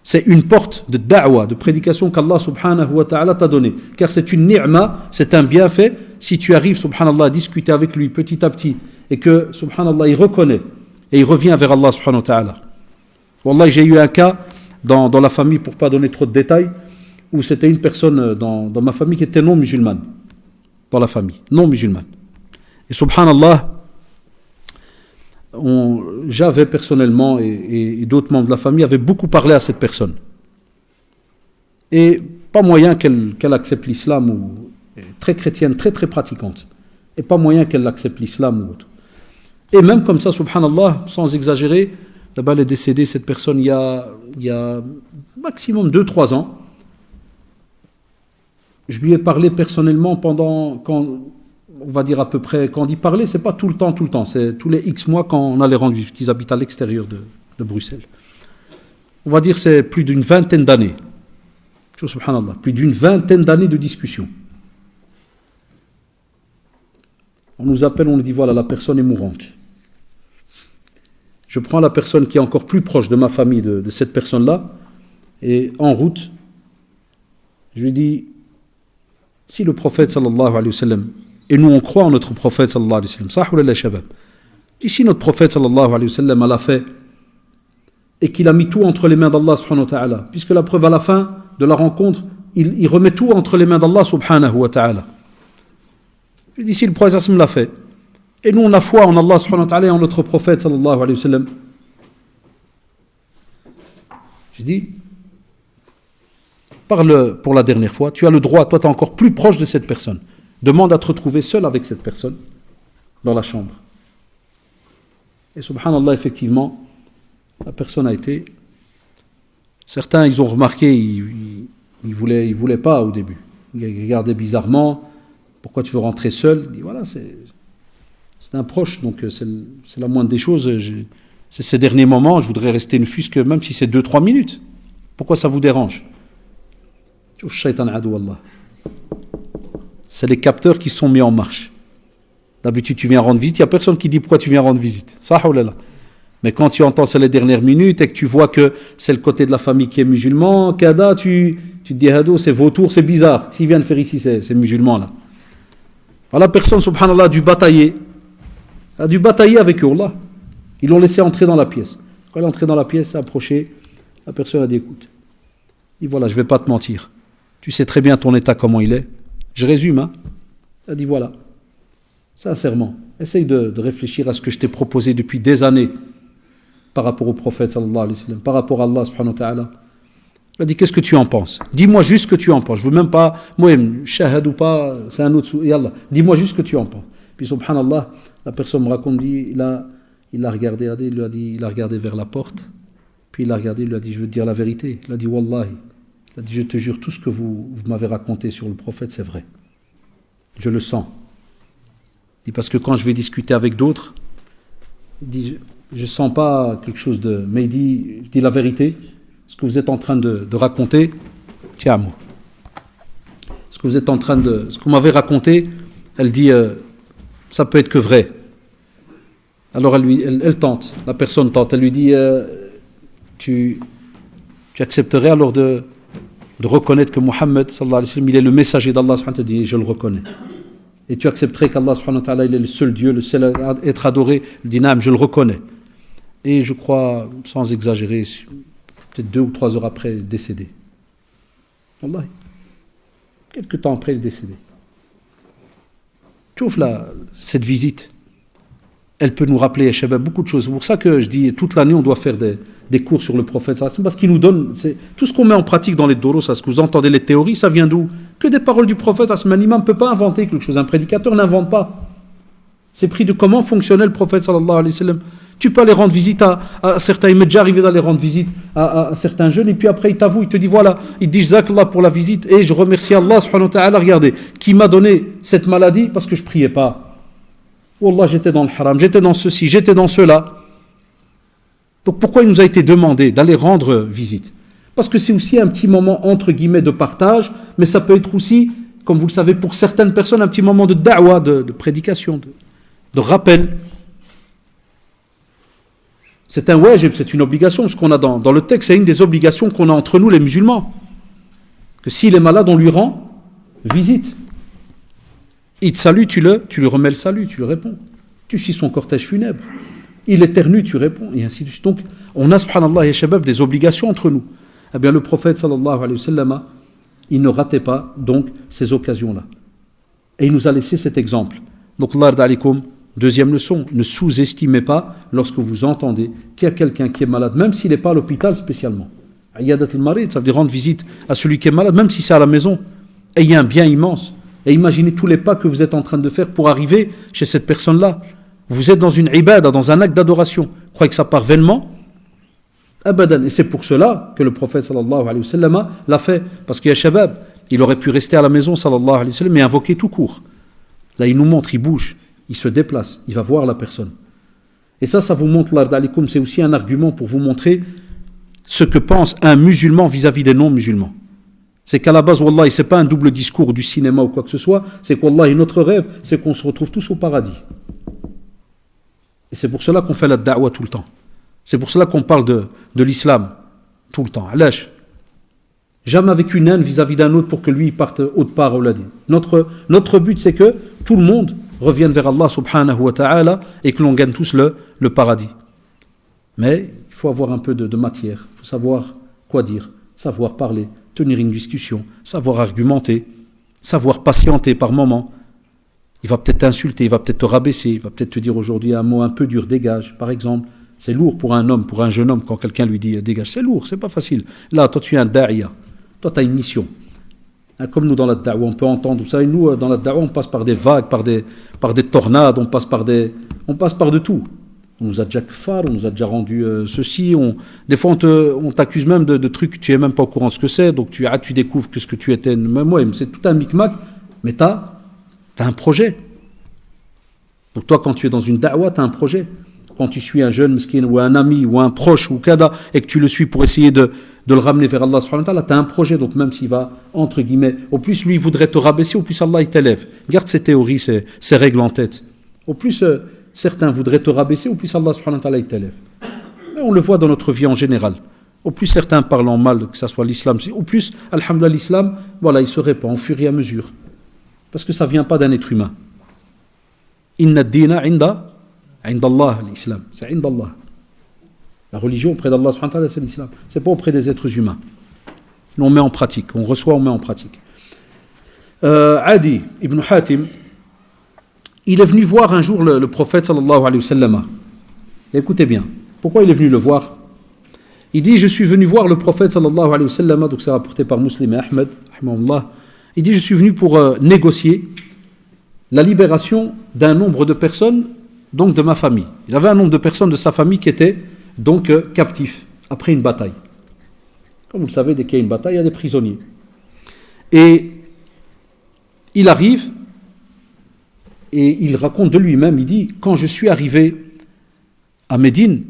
c'est une porte de da'wa, de prédication qu'Allah subhanahu wa ta'ala t'a donné. Car c'est une ni'ma, c'est un bienfait. Si tu arrives subhanallah à discuter avec lui petit à petit et que subhanallah il reconnaît et il revient vers Allah subhanahu wa ta'ala. Wallah, j'ai eu un cas dans la famille, pour ne pas donner trop de détails, où c'était une personne dans ma famille qui était non musulmane. Dans la famille, non musulmane. Et subhanallah, j'avais personnellement, et d'autres membres de la famille, avaient beaucoup parlé à cette personne. Et pas moyen qu'elle accepte l'islam, ou très chrétienne, très très pratiquante. Et pas moyen qu'elle accepte l'islam ou autre. Et même comme ça, subhanallah, sans exagérer, Là-bas, elle est décédée, cette personne, il y a maximum 2-3 ans. Je lui ai parlé personnellement quand on va dire à peu près, quand on dit parler, c'est pas tout le temps, c'est tous les X mois quand on a les rendre visite, qu'ils habitent à l'extérieur de Bruxelles. On va dire c'est plus d'une vingtaine d'années. Subhanallah, plus d'une vingtaine d'années de discussion. On nous appelle, on nous dit voilà, la personne est mourante. Je prends la personne qui est encore plus proche de ma famille, de cette personne-là, et en route, je lui dis, si le prophète sallallahu alayhi wa sallam, et nous on croit en notre prophète sallallahu alayhi wa sallam, sahou lillah shabab, ici notre prophète sallallahu alayhi wa sallam l'a fait, et qu'il a mis tout entre les mains d'Allah subhanahu wa ta'ala, puisque la preuve à la fin de la rencontre, il remet tout entre les mains d'Allah subhanahu wa ta'ala. Je lui dis, si le prophète sallallahu alayhi wa sallam l'a fait, et nous on a foi en Allah subhanahu wa ta'ala et en notre prophète sallallahu alayhi wa sallam, je dis, parle pour la dernière fois, tu as le droit, toi tu es encore plus proche de cette personne. Demande à te retrouver seul avec cette personne dans la chambre. Et subhanallah, effectivement, la personne a été... Certains, ils ont remarqué, ils voulaient pas au début. Ils regardaient bizarrement, pourquoi tu veux rentrer seul? Il dit, voilà, c'est un proche, donc c'est la moindre des choses. C'est ces derniers moments, je voudrais rester ne fût-ce que même si c'est 2-3 minutes. Pourquoi ça vous dérange? C'est les capteurs qui sont mis en marche. D'habitude, tu viens rendre visite, il n'y a personne qui dit pourquoi tu viens rendre visite. Ça, oh là là. Mais quand tu entends c'est les dernières minutes et que tu vois que c'est le côté de la famille qui est musulman, Kada, tu te dis, Hado, c'est vautour, c'est bizarre. S'ils viennent faire ici, ces musulmans-là. Alors, la personne, subhanallah, a dû batailler. Elle a dû batailler avec eux, Allah. Ils l'ont laissé entrer dans la pièce. Quand elle est entrée dans la pièce, elle s'est approchée. La personne a dit, écoute, dit, voilà, je ne vais pas te mentir. Tu sais très bien ton état, comment il est. Je résume, hein. Elle a dit, voilà, sincèrement, essaye de réfléchir à ce que je t'ai proposé depuis des années par rapport au prophète, sallallahu alayhi wa sallam, par rapport à Allah, subhanahu wa ta'ala. Elle a dit, qu'est-ce que tu en penses? Dis-moi juste ce que tu en penses. Je veux même pas, moi, shahad ou pas, c'est un autre, yallah. Dis-moi juste ce que tu en penses. Puis, subhanallah, la personne me raconte, dit, il a regardé, il a regardé vers la porte, puis il a regardé, il lui a dit, je veux te dire la vérité. Il a dit, wallahi. Il a dit, je te jure, tout ce que vous m'avez raconté sur le prophète, c'est vrai. Je le sens. Il dit, parce que quand je vais discuter avec d'autres, il dit, je ne sens pas quelque chose de... Mais il dit, je dis la vérité, ce que vous êtes en train de raconter, tiens à moi. Ce que vous êtes en train de... Ce que vous m'avez raconté, elle dit, ça peut être que vrai. Alors elle tente, la personne tente, elle lui dit, tu accepterais alors de reconnaître que Mohammed, sallallahu alayhi wa sallam, il est le messager d'Allah, subhanahu wa ta'ala, dit, je le reconnais. Et tu accepterais qu'Allah, subhanahu wa ta'ala, il est le seul Dieu, le seul à être adoré. Il dit, naam, je le reconnais. Et je crois, sans exagérer, peut-être 2 ou 3 heures après, il est décédé. Wallahi. Quelques temps après, il est décédé. Tu vois, cette visite, elle peut nous rappeler, Shabab, beaucoup de choses. C'est pour ça que je dis, toute l'année, on doit faire des cours sur le prophète, parce qu'il nous donne, tout ce qu'on met en pratique dans les doros, ce que vous entendez, les théories, ça vient d'où? Que des paroles du prophète. Un imam ne peut pas inventer quelque chose, un prédicateur n'invente pas. C'est pris de comment fonctionnait le prophète, sallallahu alayhi wa sallam. Tu peux aller rendre visite à certains, il m'est déjà arrivé d'aller rendre visite à certains jeunes, et puis après il t'avoue, il te dit voilà, il dit Jazakallah pour la visite, et je remercie Allah subhanahu wa ta'ala, regardez, qui m'a donné cette maladie parce que je priais pas. Wallah, j'étais dans le haram, j'étais dans ceci, j'étais dans cela. Donc pourquoi il nous a été demandé d'aller rendre visite? Parce que c'est aussi un petit moment entre guillemets de partage, mais ça peut être aussi, comme vous le savez, pour certaines personnes, un petit moment de da'wa, de prédication, de rappel. C'est un wajib, c'est une obligation, ce qu'on a dans le texte, c'est une des obligations qu'on a entre nous les musulmans. Que s'il est malade, on lui rend visite. Il te salue, tu lui remets le salut, tu lui réponds. Tu suis son cortège funèbre. Il éternue, tu réponds, et ainsi de suite. Donc, on a, subhanallah, ya shabab, des obligations entre nous. Eh bien, le prophète, sallallahu alayhi wa sallam, il ne ratait pas, donc, ces occasions-là. Et il nous a laissé cet exemple. Donc, Allah alaikum, deuxième leçon, ne sous-estimez pas lorsque vous entendez qu'il y a quelqu'un qui est malade, même s'il n'est pas à l'hôpital spécialement. Ayadat al-marid, ça veut dire rendre visite à celui qui est malade, même si c'est à la maison. Ayez un bien immense. Et imaginez tous les pas que vous êtes en train de faire pour arriver chez cette personne-là. Vous êtes dans une ibada, dans un acte d'adoration. Vous croyez que ça part vainement? Abadan. Et c'est pour cela que le prophète sallallahu alayhi wa sallam l'a fait. Parce qu'il y a Shabab, il aurait pu rester à la maison sallallahu alayhi wa sallam et invoquer tout court. Là, il nous montre, il bouge, il se déplace, il va voir la personne. Et ça vous montre, l'ard alikum, c'est aussi un argument pour vous montrer ce que pense un musulman vis-à-vis des non-musulmans. C'est qu'à la base, wallahi, c'est pas un double discours du cinéma ou quoi que ce soit, c'est qu'wallahi, notre rêve, c'est qu'on se retrouve tous au paradis. Et c'est pour cela qu'on fait la da'wa tout le temps. C'est pour cela qu'on parle de l'islam tout le temps. Alash. Jamais avec une haine vis-à-vis d'un autre pour que lui parte autre part au ladin. Notre but, c'est que tout le monde revienne vers Allah subhanahu wa ta'ala et que l'on gagne tous le paradis. Mais il faut avoir un peu de matière, il faut savoir quoi dire, savoir parler, tenir une discussion, savoir argumenter, savoir patienter par moments. Il va peut-être t'insulter, il va peut-être te rabaisser, il va peut-être te dire aujourd'hui un mot un peu dur, dégage, par exemple. C'est lourd pour un homme, pour un jeune homme, quand quelqu'un lui dit dégage. C'est lourd, c'est pas facile. Là, toi, tu es un da'iya. Toi, tu as une mission. Comme nous dans la da'wa, on peut entendre, vous savez, nous, dans la da'wa, on passe par des vagues, par des tornades, on passe par de tout. On nous a déjà kfar, on nous a déjà rendu ceci. Des fois, on t'accuse même de trucs que tu n'es même pas au courant de ce que c'est. Donc, tu découvres que ce que tu étais. Même ouais, c'est tout un micmac, mais tu as un projet. Donc, toi, quand tu es dans une da'wa, tu as un projet. Quand tu suis un jeune meskin ou un ami ou un proche ou kada et que tu le suis pour essayer de le ramener vers Allah subhanahu wa ta'ala, tu as un projet. Donc, même s'il va, entre guillemets, au plus lui voudrait te rabaisser, au plus Allah il t'élève. Garde ces théories, ces règles en tête. Au plus certains voudraient te rabaisser, au plus Allah subhanahu wa ta'ala il t'élève. Mais on le voit dans notre vie en général. Au plus certains parlent en mal, que ce soit l'islam, au plus, alhamdoulilah, l'islam, voilà, il se répand au fur et à mesure. Parce que ça ne vient pas d'un être humain. Inna ad-dina inda Allah, l'islam. C'est inda Allah. La religion auprès d'Allah subhanahu wa ta'ala, c'est l'islam. C'est pas auprès des êtres humains. Nous, on met en pratique. On reçoit, on met en pratique. Adi ibn Hatim, il est venu voir un jour le prophète sallallahu alayhi wa sallam. Écoutez bien. Pourquoi il est venu le voir? Il dit, je suis venu voir le prophète sallallahu alayhi wa sallam, donc c'est rapporté par Muslim et Ahmed, rahimahullah. Il dit, je suis venu pour négocier la libération d'un nombre de personnes, donc de ma famille. Il avait un nombre de personnes de sa famille qui étaient donc captifs après une bataille. Comme vous le savez, dès qu'il y a une bataille, il y a des prisonniers. Et il arrive et il raconte de lui-même, il dit, quand je suis arrivé à Médine,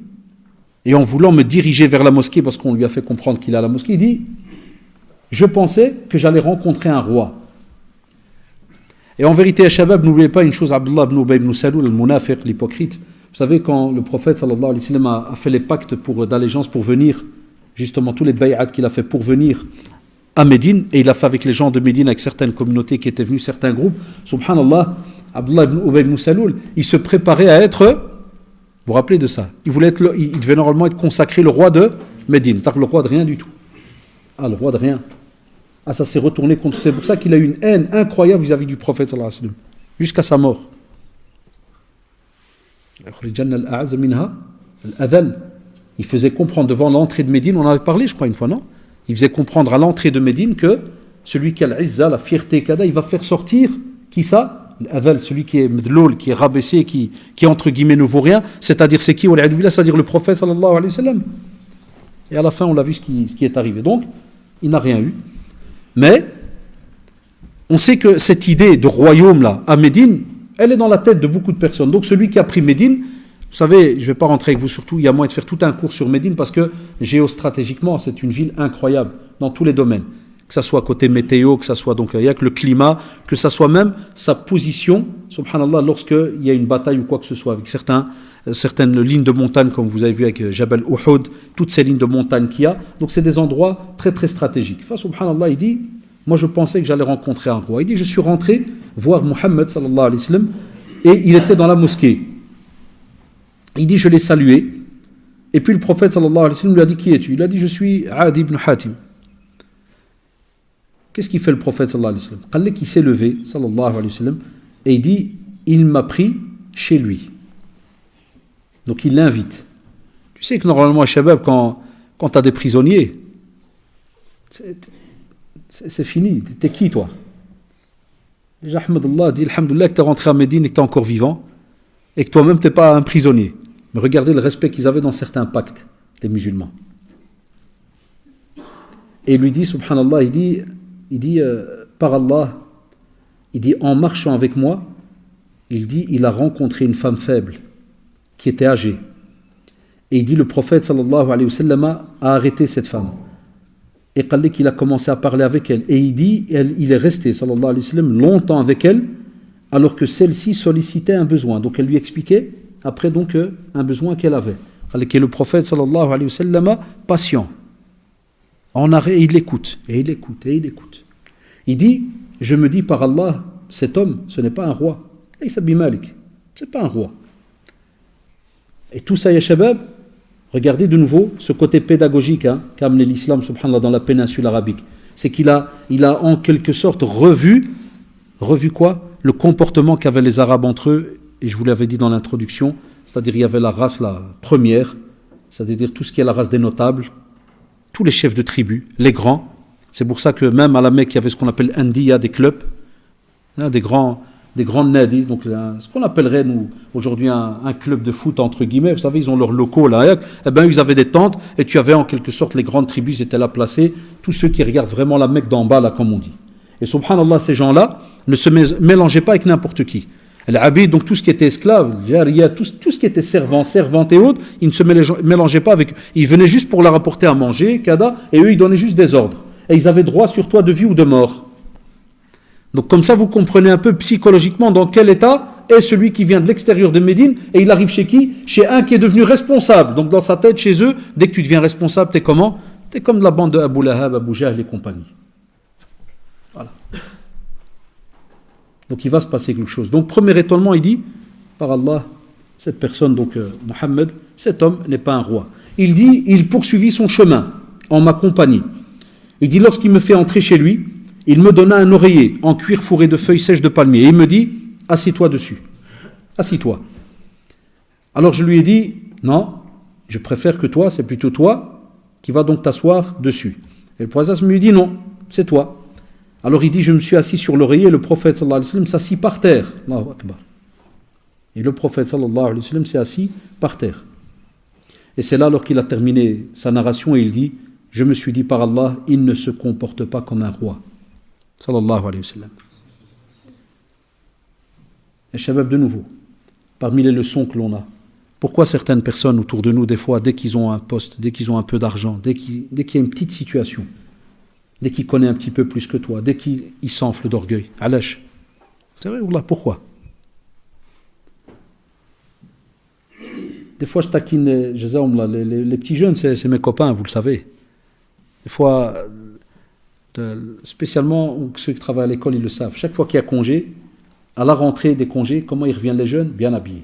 et en voulant me diriger vers la mosquée, parce qu'on lui a fait comprendre qu'il est à la mosquée, il dit, je pensais que j'allais rencontrer un roi. Et en vérité, à Shabab, n'oubliez pas une chose, Abdullah ibn Ubay ibn Salul, le munafiq, l'hypocrite. Vous savez, quand le prophète sallallahu alayhi wa sallam a fait les pactes d'allégeance pour venir, justement tous les bay'at qu'il a fait pour venir à Médine, et il a fait avec les gens de Médine, avec certaines communautés qui étaient venues, certains groupes, subhanallah, Abdullah ibn Ubay ibn Salul, il se préparait à être, vous vous rappelez de ça, il devait normalement être consacré le roi de Médine, c'est-à-dire le roi de rien du tout. Ah, le roi de rien. Ah, ça s'est retourné contre. C'est pour ça qu'il a eu une haine incroyable vis-à-vis du prophète sallallahu alayhi wa sallam, jusqu'à sa mort. Il faisait comprendre devant l'entrée de Médine, on en avait parlé je crois une fois, non? Il faisait comprendre à l'entrée de Médine que celui qui a l'izza, la fierté, kada, il va faire sortir, qui ça? L'adal, celui qui est medloul, qui est rabaissé, qui entre guillemets ne vaut rien, c'est-à-dire c'est qui? C'est-à-dire le prophète sallallahu alayhi wa sallam. Et à la fin on l'a vu ce qui est arrivé. Donc il n'a rien eu. Mais on sait que cette idée de royaume là à Médine, elle est dans la tête de beaucoup de personnes. Donc celui qui a pris Médine, vous savez, je ne vais pas rentrer avec vous surtout, il y a moyen de faire tout un cours sur Médine parce que géostratégiquement c'est une ville incroyable dans tous les domaines. Que ça soit côté météo, que ça soit donc il y a que le climat, que ça soit même sa position, subhanallah, lorsqu'il y a une bataille ou quoi que ce soit, avec certaines lignes de montagne comme vous avez vu avec Jabal Uhud, toutes ces lignes de montagne qu'il y a. Donc c'est des endroits très très stratégiques. Enfin, subhanallah, il dit, moi je pensais que j'allais rencontrer un roi. Il dit, je suis rentré voir Muhammad sallallahu alayhi wa sallam et il était dans la mosquée. Il dit, je l'ai salué. Et puis le prophète sallallahu alayhi wa sallam lui a dit, qui es-tu? Il a dit, je suis Adi ibn Hatim. Qu'est-ce qu'il fait le prophète sallallahu alayhi wa sallam? Il s'est levé sallallahu alayhi wa sallam et il dit, il m'a pris chez lui. Donc il l'invite. Tu sais que normalement à Shabab, quand tu as des prisonniers, c'est fini. T'es qui toi? Déjà Ahmadullah dit alhamdoulilah que tu es rentré à Médine et que tu es encore vivant et que toi-même tu n'es pas un prisonnier. Mais regardez le respect qu'ils avaient dans certains pactes, les musulmans. Et il lui dit, subhanallah, par Allah, il dit, en marchant avec moi, il a rencontré une femme faible qui était âgée. Et il dit, le prophète sallallahu alayhi wa sallam a arrêté cette femme. Et qu'il a commencé à parler avec elle. Et il dit, il est resté sallallahu alayhi wa sallam longtemps avec elle, alors que celle-ci sollicitait un besoin. Donc elle lui expliquait après donc un besoin qu'elle avait. Et le prophète sallallahu alayhi wa sallam patient. En arrêt, il l'écoute, et il écoute, et il écoute. Il dit, je me dis par Allah, cet homme, ce n'est pas un roi. Et Sabi Malik, c'est pas un roi. Et tout ça, ya shabab, regardez de nouveau ce côté pédagogique qu'a amené l'islam, subhanallah, dans la péninsule arabique. C'est qu'il a en quelque sorte revu quoi? Le comportement qu'avaient les Arabes entre eux, et je vous l'avais dit dans l'introduction, c'est-à-dire il y avait la race la première, c'est-à-dire tout ce qui est la race des notables, tous les chefs de tribus, les grands. C'est pour ça que même à la Mecque, il y avait ce qu'on appelle Andiya, des clubs, des grands nadi, donc ce qu'on appellerait nous aujourd'hui un club de foot entre guillemets. Vous savez, ils ont leurs locaux là. Eh ben, ils avaient des tentes et tu avais en quelque sorte les grandes tribus étaient là placées, tous ceux qui regardent vraiment la Mecque d'en bas là, comme on dit. Et subhanallah, ces gens-là ne se mélangeaient pas avec n'importe qui. L'abid, donc tout ce qui était esclave, tout ce qui était servante et autres, ils ne se mélangeaient pas avec eux. Ils venaient juste pour leur apporter à manger, kada, et eux ils donnaient juste des ordres. Et ils avaient droit sur toi de vie ou de mort. Donc comme ça vous comprenez un peu psychologiquement dans quel état est celui qui vient de l'extérieur de Médine et il arrive chez qui? Chez un qui est devenu responsable. Donc dans sa tête, chez eux, dès que tu deviens responsable, t'es comment? T'es comme la bande de Abu Lahab, Abu Jahl et compagnie. Voilà. Donc il va se passer quelque chose. Donc premier étonnement, il dit, par Allah, cette personne, donc Mohammed, cet homme n'est pas un roi. Il dit, il poursuivit son chemin en ma compagnie. Il dit, lorsqu'il me fait entrer chez lui, il me donna un oreiller en cuir fourré de feuilles sèches de palmier. Et il me dit, assis-toi dessus. Assis-toi. Alors je lui ai dit, non, je préfère que toi, c'est plutôt toi qui vas donc t'asseoir dessus. Et le prophète me dit, non, c'est toi. Alors il dit, je me suis assis sur l'oreiller et le prophète sallallahu alayhi wa sallam s'assit par terre. Allahu Akbar. Et le prophète sallallahu alayhi wa sallam s'est assis par terre. Et c'est là, alors qu'il a terminé sa narration, et il dit, je me suis dit par Allah, il ne se comporte pas comme un roi. Sallallahu alayhi wa sallam. Et shabab, de nouveau, parmi les leçons que l'on a, pourquoi certaines personnes autour de nous, des fois, dès qu'ils ont un poste, dès qu'ils ont un peu d'argent, dès qu'il y a une petite situation, dès qu'il connaît un petit peu plus que toi, dès qu'il s'enfle d'orgueil, alash. C'est vrai, Wallah, pourquoi? Des fois, je taquine les petits jeunes, c'est mes copains, vous le savez. Des fois, spécialement ceux qui travaillent à l'école, ils le savent. Chaque fois qu'il y a congé, à la rentrée des congés, comment ils reviennent les jeunes? Bien habillés.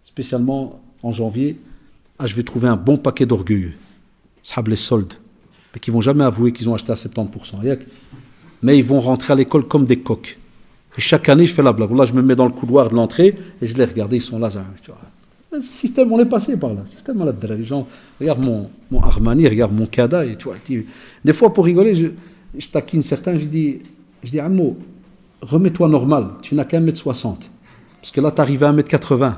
Spécialement en janvier, je vais trouver un bon paquet d'orgueilleux. Sahab les soldes. Mais qui ne vont jamais avouer qu'ils ont acheté à 70%. Mais ils vont rentrer à l'école comme des coqs. Et chaque année, je fais la blague. Là, je me mets dans le couloir de l'entrée et je les regarde, ils sont là. Le système, on est passé par là. Le système, les gens regardent mon Armani, regardent mon Kada. Et, tu vois, des fois, pour rigoler, je taquine certains, je dis Ammo, remets-toi normal, tu n'as qu'à 1m60. Parce que là, tu arrives à 1m80.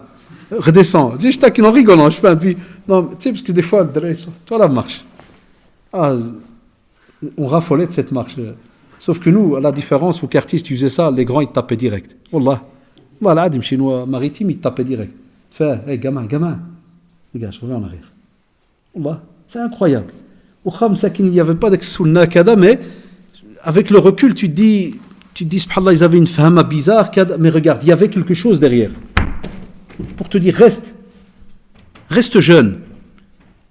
Redescends. Je taquine en rigolant. Je fais un puis. Non, tu sais, parce que des fois, toi, la marche. On raffolait de cette marche. Sauf que nous, à la différence, au quartier, si tu faisais ça, les grands, ils te tapaient direct. Wallah. Voilà, chez nous, maritime, ils te tapaient direct. Fais, hey, gamin. Dégage, reviens en arrière. Wallah, c'est incroyable. Au Khamsakin, il n'y avait pas d'ex-sunna kada, mais avec le recul, tu te dis, subhanallah, ils avaient une fahma bizarre, kada, mais regarde, il y avait quelque chose derrière. Pour te dire, reste jeune.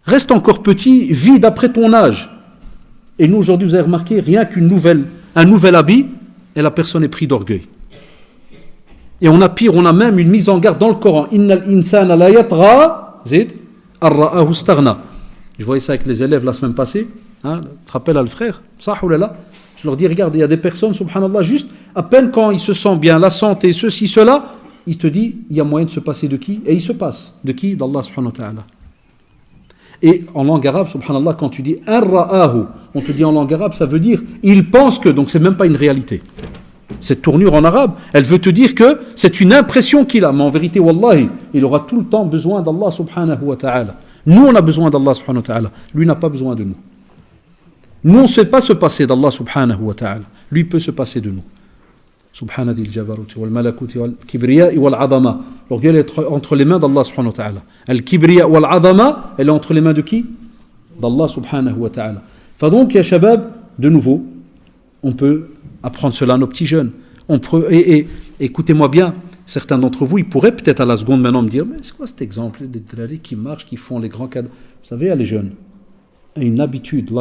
Reste encore petit, vis d'après ton âge. Et nous, aujourd'hui, vous avez remarqué, rien un nouvel habit, et la personne est prise d'orgueil. Et on a même une mise en garde dans le Coran. Innal insana la yatra, zid, arra'ahu staghna. Je voyais ça avec les élèves la semaine passée. Tu te rappelles le frère? Je leur dis, regarde, il y a des personnes, subhanallah, juste à peine quand ils se sentent bien, la santé, ceci, cela, il te dit, il y a moyen de se passer de qui? Et il se passe. De qui? D'Allah subhanahu wa ta'ala. Et en langue arabe, subhanallah, quand tu dis arra'ahu, on te dit en langue arabe, ça veut dire il pense que, donc c'est même pas une réalité. Cette tournure en arabe, elle veut te dire que c'est une impression qu'il a, mais en vérité, wallahi, il aura tout le temps besoin d'Allah subhanahu wa ta'ala. Nous, on a besoin d'Allah subhanahu wa ta'ala. Lui n'a pas besoin de nous. Nous, on ne sait pas se passer d'Allah subhanahu wa ta'ala. Lui peut se passer de nous. Subhana dil jabarut wal malakut wal kibriya wal adama. L'orgueil est entre les mains d'Allah subhanahu wa ta'ala. Al kibriya wal adama, elle est entre les mains de qui? D'Allah subhanahu wa ta'ala. Enfin donc, ya shabab, de nouveau, on peut apprendre cela à nos petits jeunes. Et écoutez-moi bien, certains d'entre vous, ils pourraient peut-être à la seconde maintenant me dire, mais c'est quoi cet exemple des drari qui marchent, qui font les grands cadeaux? Vous savez, les jeunes, une habitude,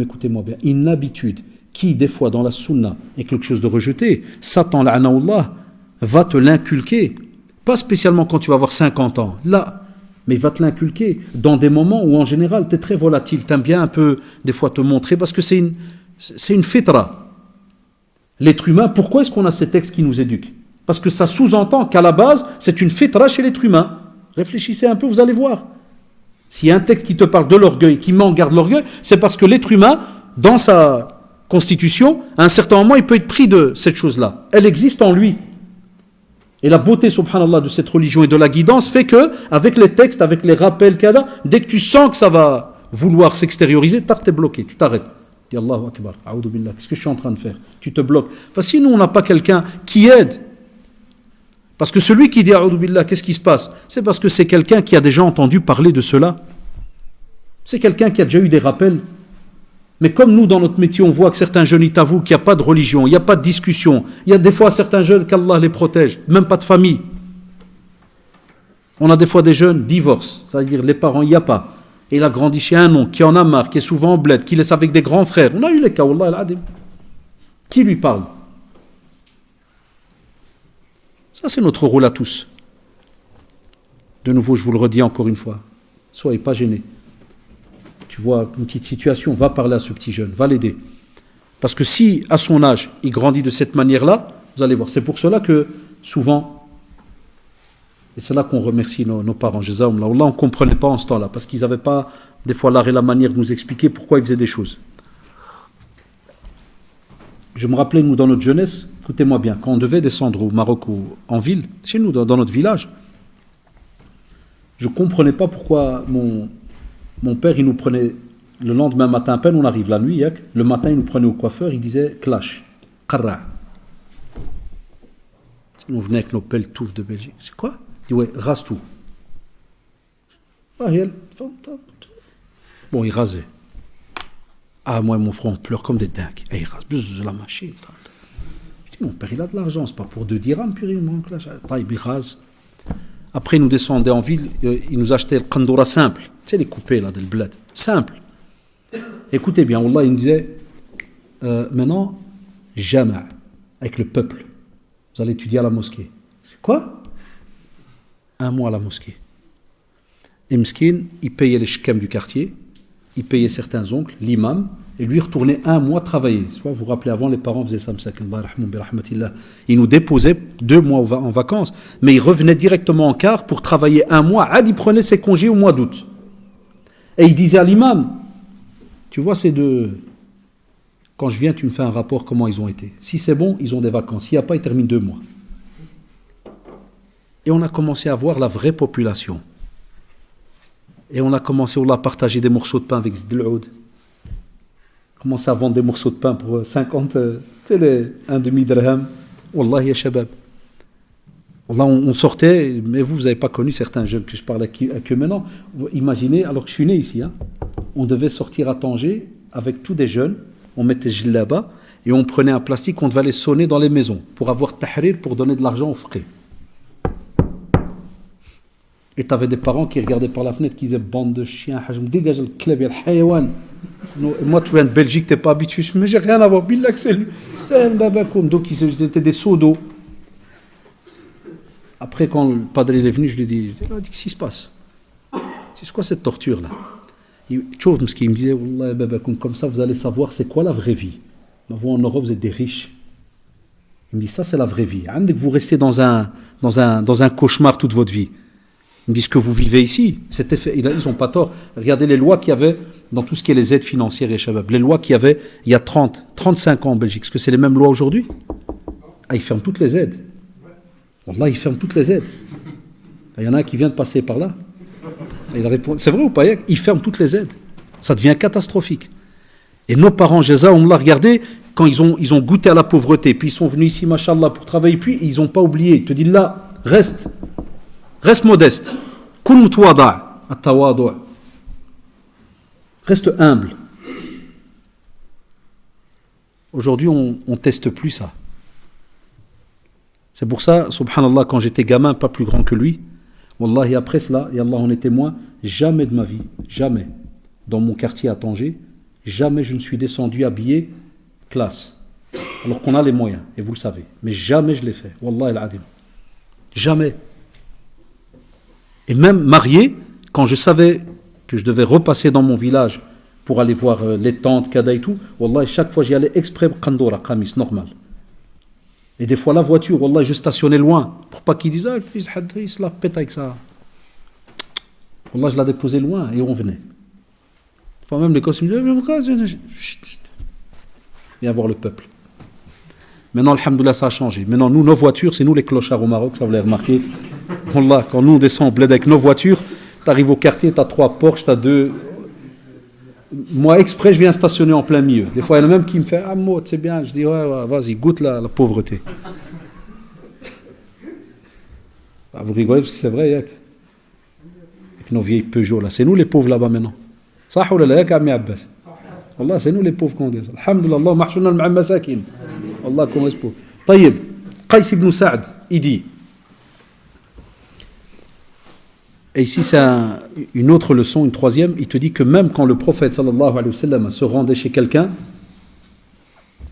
écoutez-moi bien, une habitude qui, des fois, dans la sunna, est quelque chose de rejeté, Satan, la'anaoullah, va te l'inculquer. Pas spécialement quand tu vas avoir 50 ans, là, mais il va te l'inculquer dans des moments où, en général, tu es très volatile, tu aimes bien un peu, des fois, te montrer, parce que c'est une fitra. L'être humain, pourquoi est-ce qu'on a ces textes qui nous éduquent? Parce que ça sous-entend qu'à la base, c'est une fitra chez l'être humain. Réfléchissez un peu, vous allez voir. S'il y a un texte qui te parle de l'orgueil, qui met en garde l'orgueil, c'est parce que l'être humain, dans sa constitution, à un certain moment, il peut être pris de cette chose-là. Elle existe en lui. Et la beauté, subhanallah, de cette religion et de la guidance fait que, avec les textes, avec les rappels qu'il y a, dès que tu sens que ça va vouloir s'extérioriser, t'es bloqué, tu t'arrêtes. Dis Allahu Akbar, A'udhu Billah, qu'est-ce que je suis en train de faire? Tu te bloques. Enfin, si nous, on n'a pas quelqu'un qui aide, parce que celui qui dit A'udhu Billah, qu'est-ce qui se passe? C'est parce que c'est quelqu'un qui a déjà entendu parler de cela. C'est quelqu'un qui a déjà eu des rappels. Mais comme nous, dans notre métier, on voit que certains jeunes, ils t'avouent qu'il n'y a pas de religion, il n'y a pas de discussion. Il y a des fois certains jeunes qu'Allah les protège, même pas de famille. On a des fois des jeunes divorcent, c'est-à-dire les parents, il n'y a pas. Et il a grandi chez un oncle qui en a marre, qui est souvent en bled, qui laisse avec des grands frères. On a eu les cas, Wallah al-Adim. Qui lui parle? Ça, c'est notre rôle à tous. De nouveau, je vous le redis encore une fois. Soyez pas gênés. Tu vois une petite situation, va parler à ce petit jeune, va l'aider. Parce que si, à son âge, il grandit de cette manière-là, vous allez voir. C'est pour cela que, souvent, et c'est là qu'on remercie nos parents, là, on ne comprenait pas en ce temps-là, parce qu'ils n'avaient pas, des fois, l'art et la manière de nous expliquer pourquoi ils faisaient des choses. Je me rappelais, nous, dans notre jeunesse, écoutez-moi bien, quand on devait descendre au Maroc ou en ville, chez nous, dans notre village, je ne comprenais pas pourquoi mon père, il nous prenait, le lendemain matin, à peine on arrive la nuit, le matin, il nous prenait au coiffeur, il disait clash, qarra. On venait avec nos pelles touffes de Belgique. C'est quoi? Il dit ouais, rase tout. Bon, il rasait. Ah, moi et mon frère, on pleure comme des dingues. Et il rase, bzzz, la machine. Je dis, mon père, il a de l'argent, c'est pas pour 2 dirhams, puis il rase. Après, il nous descendait en ville, il nous achetait le kandoura simple. Tu sais, les coupés là, de bled. Simple. Écoutez bien, Wallah, il nous disait, maintenant, jamais, avec le peuple, vous allez étudier à la mosquée. Quoi? 1 mois à la mosquée. Et Mskin, il payait les shkem du quartier, il payait certains oncles, l'imam, et lui retournait 1 mois travailler. Vous vous rappelez, avant, les parents faisaient ça, ils nous déposaient 2 mois en vacances, mais il revenait directement en quart pour travailler 1 mois. Il prenait ses congés au mois d'août. Et il disait à l'imam, tu vois ces deux, quand je viens, tu me fais un rapport comment ils ont été. Si c'est bon, ils ont des vacances. S'il n'y a pas, ils terminent 2 mois. Et on a commencé à voir la vraie population. Et on a commencé à partager des morceaux de pain avec Zidloud. Commencé à vendre des morceaux de pain pour 50, tu sais, un demi-dirham. Wallah, ya shabab. Wallah, on sortait, mais vous n'avez pas connu certains jeunes que je parle avec eux maintenant. Imaginez, alors que je suis né ici, on devait sortir à Tanger avec tous des jeunes, on mettait là-bas, et on prenait un plastique, on devait aller sonner dans les maisons pour avoir tahrir, pour donner de l'argent aux frais. Et tu avais des parents qui regardaient par la fenêtre, qui disaient bande de chiens, dégage le club, il y a le hayawan. Moi, tu viens de Belgique, tu n'es pas habitué, mais j'ai rien à voir. Billah que c'est lui. Donc, ils étaient des seaux d'eau. Après, quand le padre est venu, je lui ai dit qu'est-ce qui se passe? C'est quoi cette torture-là? Il me disait, comme ça, vous allez savoir c'est quoi la vraie vie. Vous, en Europe, vous êtes des riches. Il me dit, ça, c'est la vraie vie. Vous restez dans un cauchemar toute votre vie. Ils me disent que vous vivez ici. Ils n'ont pas tort. Regardez les lois qu'il y avait dans tout ce qui est les aides financières et shabab. Les lois qu'il y avait il y a 35 ans en Belgique. Est-ce que c'est les mêmes lois aujourd'hui? Ils ferment toutes les aides. Wallah, ils ferment toutes les aides. Il y en a un qui vient de passer par là. Il répond, c'est vrai ou pas? Ils ferment toutes les aides. Ça devient catastrophique. Et nos parents, Jazaoumullah, regardez, quand ils ont goûté à la pauvreté, puis ils sont venus ici, machallah, pour travailler, puis ils n'ont pas oublié. Ils te disent là, reste modeste. Kun mutwada' at-tawadu'. Reste humble. Aujourd'hui, on ne teste plus ça. C'est pour ça, subhanallah, quand j'étais gamin, pas plus grand que lui, wallahi, après cela, et Allah en est témoin, jamais de ma vie, jamais, dans mon quartier à Tanger, jamais je ne suis descendu habillé classe. Alors qu'on a les moyens, et vous le savez. Mais jamais je l'ai fait. Wallahi al-adim. Jamais. Et même marié, quand je savais que je devais repasser dans mon village pour aller voir les tantes, Kada et tout, wallahi, chaque fois j'y allais exprès, Khandoura, Kamis, normal. Et des fois la voiture, wallahi, je stationnais loin, pour pas qu'ils disent, ah, le fils Hadri, il se la pète avec ça. Wallahi, je la déposais loin, et on venait. Enfin, même les costumes, viens voir le peuple. Maintenant, alhamdoulilah, ça a changé. Maintenant, nous, nos voitures, c'est nous les clochards au Maroc, ça vous l'avez remarqué. Wallah, quand nous, on descend au bled avec nos voitures, tu arrives au quartier, tu as 3 Porsche, tu as 2. Moi, exprès, je viens stationner en plein milieu. Des fois, il y en a même qui me fait, ah, moi, c'est bien. Je dis, ouais, vas-y, goûte la pauvreté. Ah, vous rigolez parce que c'est vrai, avec nos vieilles Peugeot, là. C'est nous les pauvres là-bas maintenant. Ça, ou là, Ami Abbas. Wallah, c'est nous les pauvres qu'on descend. Alhamdulillah, Allah mahchouna al masakin. Allah qu'on reste pauvre. Taïb, Qais ibn Sa'd, il dit, et ici c'est une autre leçon, une troisième, il te dit que même quand le prophète sallallahu alayhi wa sallam se rendait chez quelqu'un,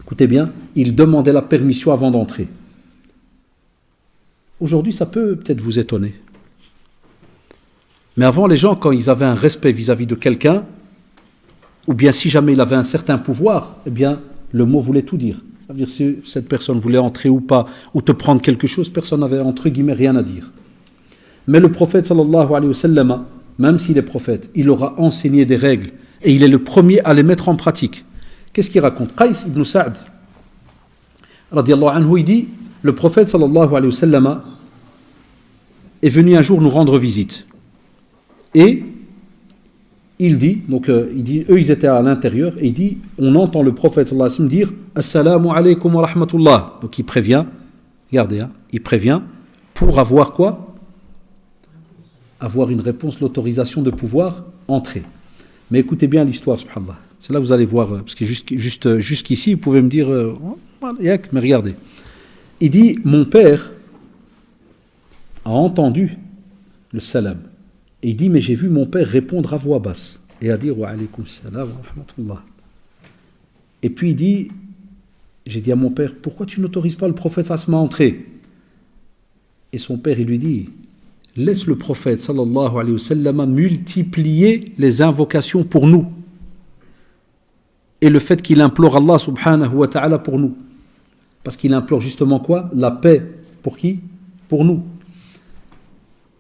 écoutez bien, il demandait la permission avant d'entrer. Aujourd'hui, ça peut peut-être vous étonner. Mais avant, les gens, quand ils avaient un respect vis-à-vis de quelqu'un, ou bien si jamais il avait un certain pouvoir, eh bien, le mot voulait tout dire. Ça veut dire si cette personne voulait entrer ou pas, ou te prendre quelque chose, personne n'avait, entre guillemets, rien à dire. Mais le prophète, sallallahu alayhi wa sallam, même s'il est prophète, il aura enseigné des règles, et il est le premier à les mettre en pratique. Qu'est-ce qu'il raconte? Qais ibn Sa'd, radiyallahu anhu, il dit, le prophète, sallallahu alayhi wa sallam, est venu un jour nous rendre visite. Et il dit, donc il dit, eux ils étaient à l'intérieur, et il dit, on entend le prophète sallallahu alayhi wa sallam dire Assalamu alaykum wa rahmatullah. Donc il prévient, regardez, hein, il prévient pour avoir quoi? Avoir une réponse, l'autorisation de pouvoir entrer. Mais écoutez bien l'histoire, subhanallah. C'est là que vous allez voir, parce que jusqu'ici, vous pouvez me dire, mais regardez. Il dit, mon père a entendu le salam. Et il dit, mais j'ai vu mon père répondre à voix basse et à dire wa alaykoum salam wa rahmatullah. Et puis il dit, j'ai dit à mon père, pourquoi tu n'autorises pas le prophète à entrer? Et son père, il lui dit, laisse le prophète sallallahu alayhi wa sallam multiplier les invocations pour nous. Et le fait qu'il implore Allah subhanahu wa ta'ala pour nous. Parce qu'il implore justement quoi? La paix. Pour qui? Pour nous.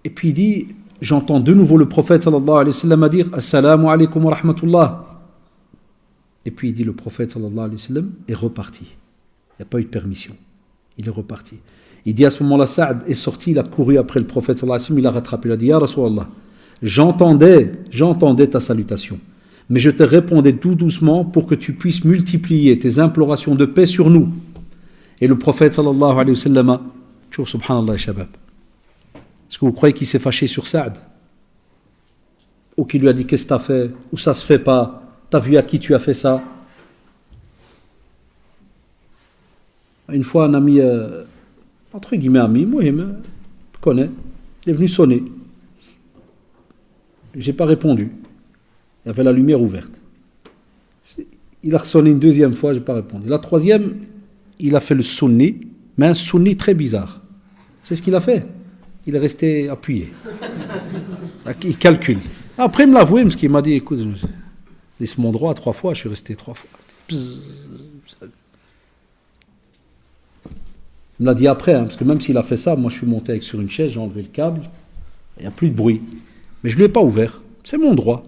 Et puis il dit, j'entends de nouveau le prophète sallallahu alayhi wa sallam dire Assalamu alaykum wa rahmatullah. Et puis il dit, le prophète sallallahu alayhi wa sallam est reparti. Il n'y a pas eu de permission. Il est reparti. Il dit à ce moment-là, Saad est sorti, il a couru après le prophète sallallahu alayhi wa sallam, il a rattrapé, il a dit, Ya Rasulallah, j'entendais ta salutation, mais je te répondais tout doucement pour que tu puisses multiplier tes implorations de paix sur nous. Et le prophète sallallahu alayhi wa sallam, subhanallah, shabab, est-ce que vous croyez qu'il s'est fâché sur Saad? Ou qu'il lui a dit, qu'est-ce que tu as fait? Ou ça se fait pas? Tu as vu à qui tu as fait ça? Une fois, un ami, entre guillemets ami, moi, je connais, il est venu sonner. Je n'ai pas répondu. Il y avait la lumière ouverte. Il a ressonné une deuxième fois, je n'ai pas répondu. La troisième, il a fait le sunni, mais un sunni très bizarre. C'est ce qu'il a fait. Il est resté appuyé. Il calcule. Après, il me l'a avoué, parce qu'il m'a dit, écoute, laisse mon droit 3 fois, je suis resté 3 fois. Il me l'a dit après, parce que même s'il a fait ça, moi je suis monté sur une chaise, j'ai enlevé le câble, il n'y a plus de bruit. Mais je ne lui ai pas ouvert. C'est mon droit.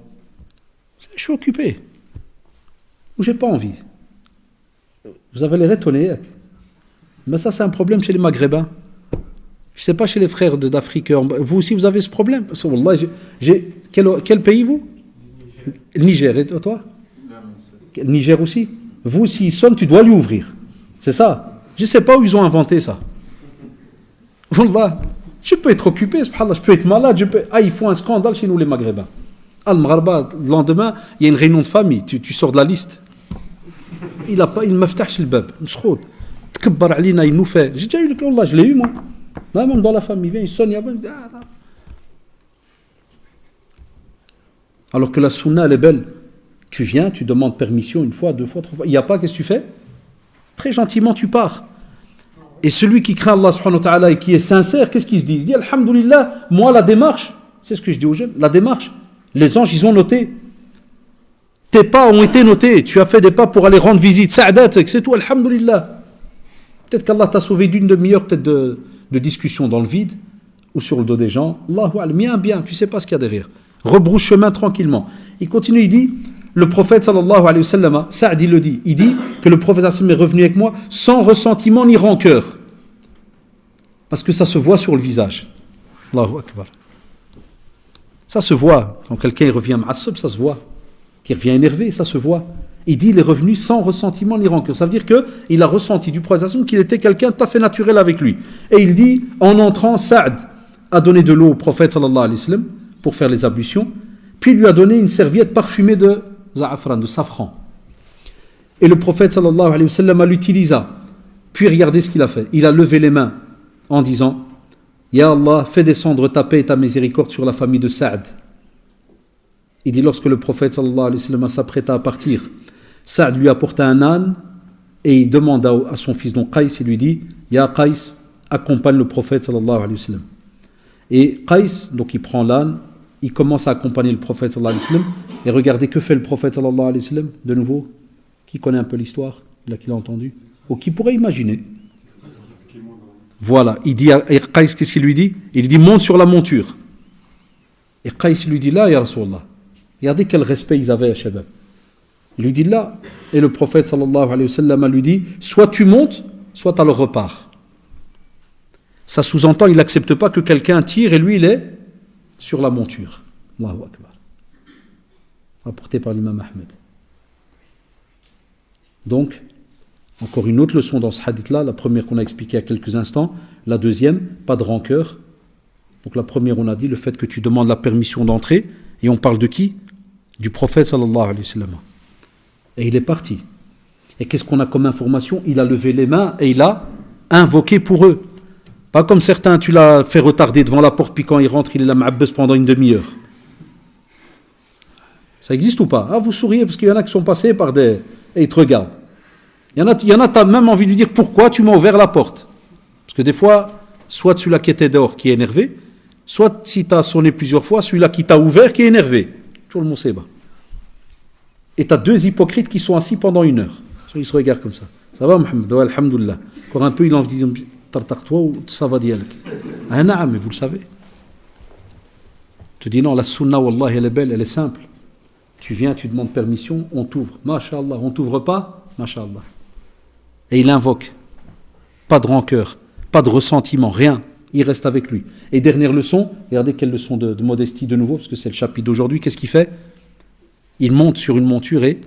Je suis occupé. Ou j'ai pas envie. Vous avez l'air étonné. Mais ça, c'est un problème chez les Maghrébins. Je ne sais pas chez les frères d'Afrique. Vous aussi, vous avez ce problème. Quel pays, vous? Le Niger. Et toi? Niger aussi. Vous, s'il sonne, tu dois lui ouvrir. C'est ça. Je ne sais pas où ils ont inventé ça. Wallah, je peux être occupé, subhanallah, je peux être malade, ils font un scandale chez nous les Maghrébins. Al-Maghraba, le lendemain, il y a une réunion de famille, tu sors de la liste. Il m'a fait le bab, Tkabbar alina, il nous fait. J'ai déjà eu le cas, Allah, je l'ai eu moi. Là, même dans la famille, il vient, il sonne, il dit, alors que la sunna, elle est belle. Tu viens, tu demandes permission une fois, deux fois, trois fois. Il n'y a pas, qu'est-ce que tu fais? Très gentiment, tu pars. Et celui qui craint Allah subhanahu wa ta'ala et qui est sincère, qu'est-ce qu'il se dit? Il se dit, alhamdoulilah, moi, la démarche, c'est ce que je dis aux jeunes, la démarche, les anges, ils ont noté. Tes pas ont été notés. Tu as fait des pas pour aller rendre visite. Sa'adat, c'est tout, alhamdoulilah. Peut-être qu'Allah t'a sauvé d'une demi-heure peut-être de discussion dans le vide ou sur le dos des gens. Allahu a'lam, bien, tu sais pas ce qu'il y a derrière. Rebrousse chemin tranquillement. Il continue, il dit, le prophète sallallahu alayhi wa sallam, Sa'd il le dit, il dit que le prophète sallallahu alayhi wa sallam est revenu avec moi sans ressentiment ni rancœur. Parce que ça se voit sur le visage. Allahu akbar. Ça se voit. Quand quelqu'un revient ma'assab, ça se voit. Qu'il revient énervé, ça se voit. Il dit il est revenu sans ressentiment ni rancœur. Ça veut dire qu'il a ressenti du prophète sallallahu alayhi wa sallam qu'il était quelqu'un tout à fait naturel avec lui. Et il dit, en entrant, Sa'd a donné de l'eau au prophète sallallahu alayhi wa sallam pour faire les ablutions, puis il lui a donné une serviette parfumée de za'afran, de safran. Et le prophète sallallahu alayhi wa sallam l'utilisa. Puis regardez ce qu'il a fait. Il a levé les mains en disant, Ya Allah, fais descendre ta paix et ta miséricorde sur la famille de Sa'd. Il dit, lorsque le prophète sallallahu alayhi wa sallam s'apprêta à partir, Sa'd lui apporta un âne et il demanda à son fils, donc Qais, il lui dit, Ya Qais, accompagne le prophète sallallahu alayhi wa sallam. Et Qais, donc il prend l'âne, il commence à accompagner le prophète sallallahu alayhi wa sallam. Et regardez que fait le prophète sallallahu alayhi wa sallam, de nouveau. Qui connaît un peu l'histoire, là qu'il a entendu, ou qui pourrait imaginer. Voilà, il dit à Qais, qu'est-ce qu'il lui dit? Il lui dit, monte sur la monture. Et Qais lui dit, là, ya Rasulallah. Regardez quel respect ils avaient à Shabab. Il lui dit là, et le prophète sallallahu alayhi wa sallam lui dit, soit tu montes, soit tu le repars. Ça sous-entend, il n'accepte pas que quelqu'un tire et lui il est sur la monture. Allahu Akbar. Rapporté par l'imam Ahmed. Donc, encore une autre leçon dans ce hadith-là, la première qu'on a expliquée il y a quelques instants, la deuxième, pas de rancœur. Donc la première, on a dit le fait que tu demandes la permission d'entrer, et on parle de qui? Du prophète sallallahu alayhi wa sallam. Et il est parti. Et qu'est-ce qu'on a comme information? Il a levé les mains et il a invoqué pour eux. Pas comme certains, tu l'as fait retarder devant la porte, puis quand il rentre, il est là ma'abbas pendant une demi-heure. Ça existe ou pas? Ah, vous souriez parce qu'il y en a qui sont passés par des... et ils te regardent. Il y en a, tu as même envie de lui dire pourquoi tu m'as ouvert la porte. Parce que des fois, soit celui-là qui était dehors qui est énervé, soit si tu as sonné plusieurs fois, celui-là qui t'a ouvert qui est énervé. Tout le monde sait. Et tu as deux hypocrites qui sont assis pendant une heure. Ils se regardent comme ça. Ça va, Mohamed? Ouais, alhamdoulilah. Encore un peu, il en dit tartak-toi ou ça va dire. Ah, non, mais vous le savez. Tu dis non, la sunna, wallah, elle est belle, elle est simple. Tu viens, tu demandes permission, on t'ouvre. Masha'Allah, on t'ouvre pas, Masha'Allah. Et il invoque. Pas de rancœur, pas de ressentiment, rien. Il reste avec lui. Et dernière leçon, regardez quelle leçon de modestie de nouveau, parce que c'est le chapitre d'aujourd'hui. Qu'est-ce qu'il fait? Il monte sur une monture et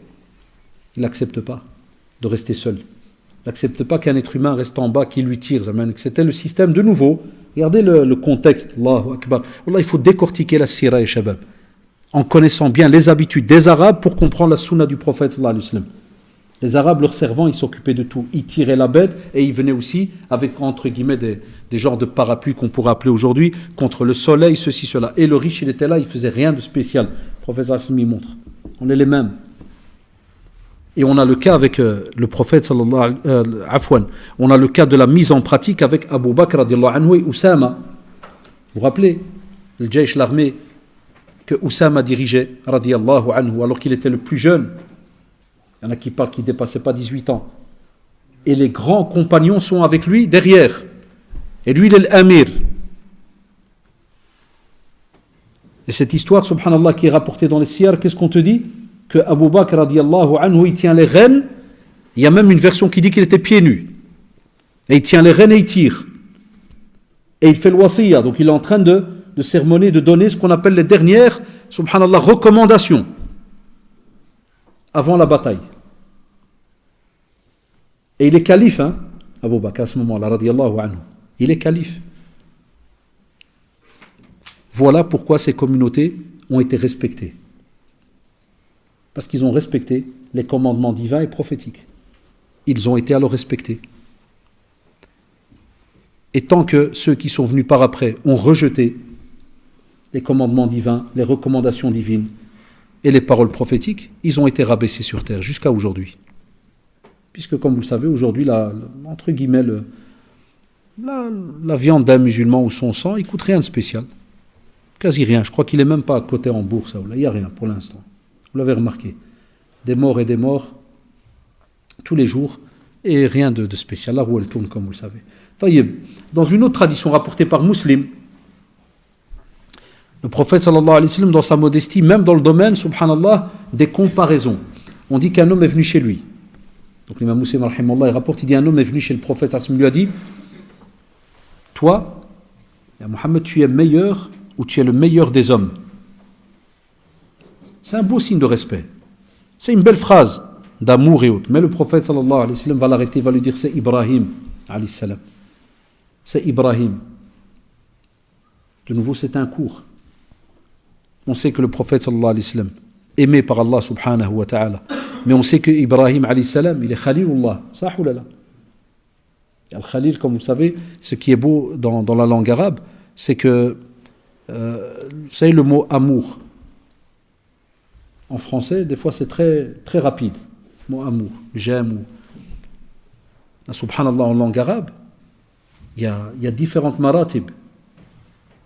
il n'accepte pas de rester seul. Il n'accepte pas qu'un être humain reste en bas, qui lui tire. C'était le système de nouveau. Regardez le contexte. Allahu Akbar. Allah, il faut décortiquer la sira et shabab. En connaissant bien les habitudes des Arabes pour comprendre la sunna du prophète sallallahu alayhi wa sallam. Les Arabes, leurs servants, ils s'occupaient de tout. Ils tiraient la bête et ils venaient aussi avec, entre guillemets, des genres de parapluies qu'on pourrait appeler aujourd'hui, contre le soleil, ceci, cela. Et le riche, il était là, il ne faisait rien de spécial. Le prophète sallallahu alayhi wa sallam, il montre. On est les mêmes. Et on a le cas avec le prophète sallallahu alayhi wa sallam. On a le cas de la mise en pratique avec Abu Bakr radiallahu anhu et Oussama. Vous vous rappelez? Le Jaysh, l'armée que Oussama dirigeait, radiallahu anhu, alors qu'il était le plus jeune. Il y en a qui parlent qu'il ne dépassait pas 18 ans. Et les grands compagnons sont avec lui derrière. Et lui, il est l'amir. Et cette histoire, subhanallah, qui est rapportée dans les siyar, qu'est-ce qu'on te dit? Que Abu Bakr, radiallahu anhu, il tient les rênes. Il y a même une version qui dit qu'il était pieds nus. Et il tient les rênes et il tire. Et il fait le wasiya. Donc il est en train de sermonner, de donner ce qu'on appelle les dernières, subhanallah, recommandations avant la bataille. Et il est calife, hein, Abu Bakr à ce moment-là, radiyallahu anhu. Il est calife. Voilà pourquoi ces communautés ont été respectées. Parce qu'ils ont respecté les commandements divins et prophétiques. Ils ont été alors respectés. Et tant que ceux qui sont venus par après ont rejeté les commandements divins, les recommandations divines et les paroles prophétiques, ils ont été rabaissés sur terre jusqu'à aujourd'hui. Puisque, comme vous le savez, aujourd'hui, entre guillemets, la viande d'un musulman ou son sang, il ne coûte rien de spécial. Quasi rien. Je crois qu'il n'est même pas coté en bourse. Il n'y a rien pour l'instant. Vous l'avez remarqué. Des morts et des morts tous les jours et rien de spécial. La roue, elle tourne, comme vous le savez. Dans une autre tradition rapportée par Muslim, le prophète sallallahu alayhi wa sallam, dans sa modestie, même dans le domaine, subhanallah, des comparaisons. On dit qu'un homme est venu chez lui. Donc l'imam Muslim, rahimallah, il rapporte, il dit un homme est venu chez le prophète, il lui a dit, toi, Mohammed, tu es meilleur ou tu es le meilleur des hommes. C'est un beau signe de respect. C'est une belle phrase d'amour et autres. Mais le prophète sallallahu alayhi wa sallam va l'arrêter, va lui dire, c'est Ibrahim, alayhi salam. C'est Ibrahim. De nouveau, c'est un cours. On sait que le prophète sallallahu alayhi wa sallam, aimé par Allah subhanahu wa ta'ala, mais on sait que Ibrahim alayhi salam, il est Khalilullah. Ça ou là. Al-Khalil, comme vous savez, ce qui est beau dans la langue arabe, c'est que, vous savez, le mot amour, en français, des fois c'est très, très rapide. Le mot amour, j'aime. Subhanallah, en langue arabe, il y a différentes maratib.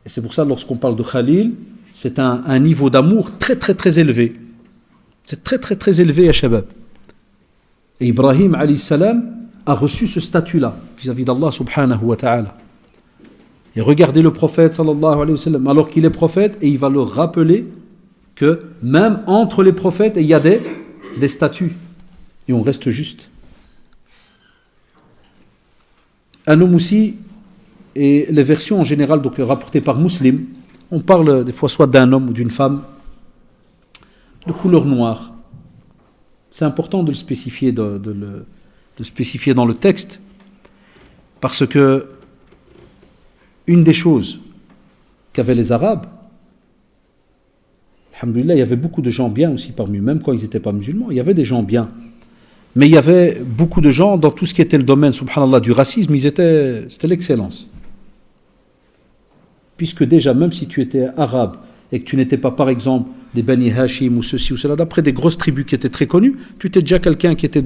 Et c'est pour ça, lorsqu'on parle de Khalil, c'est un niveau d'amour très très très élevé. C'est très très très élevé à Shabab. Et Ibrahim alayhi salam a reçu ce statut-là vis-à-vis d'Allah subhanahu wa ta'ala. Et regardez le prophète sallallahu alayhi wa sallam, alors qu'il est prophète, et il va leur rappeler que même entre les prophètes, il y a des statuts. Et on reste juste. Un homme aussi, et les versions en général donc rapportées par Muslim, on parle des fois soit d'un homme ou d'une femme de couleur noire. C'est important de le spécifier, de le spécifier dans le texte, parce que une des choses qu'avaient les Arabes, alhamdoulilah, il y avait beaucoup de gens bien aussi parmi eux, même quand ils n'étaient pas musulmans, il y avait des gens bien. Mais il y avait beaucoup de gens dans tout ce qui était le domaine, subhanallah, du racisme, c'était l'excellence. Puisque déjà, même si tu étais arabe et que tu n'étais pas, par exemple, des Bani Hashim ou ceci ou cela, d'après des grosses tribus qui étaient très connues, tu étais déjà quelqu'un qui était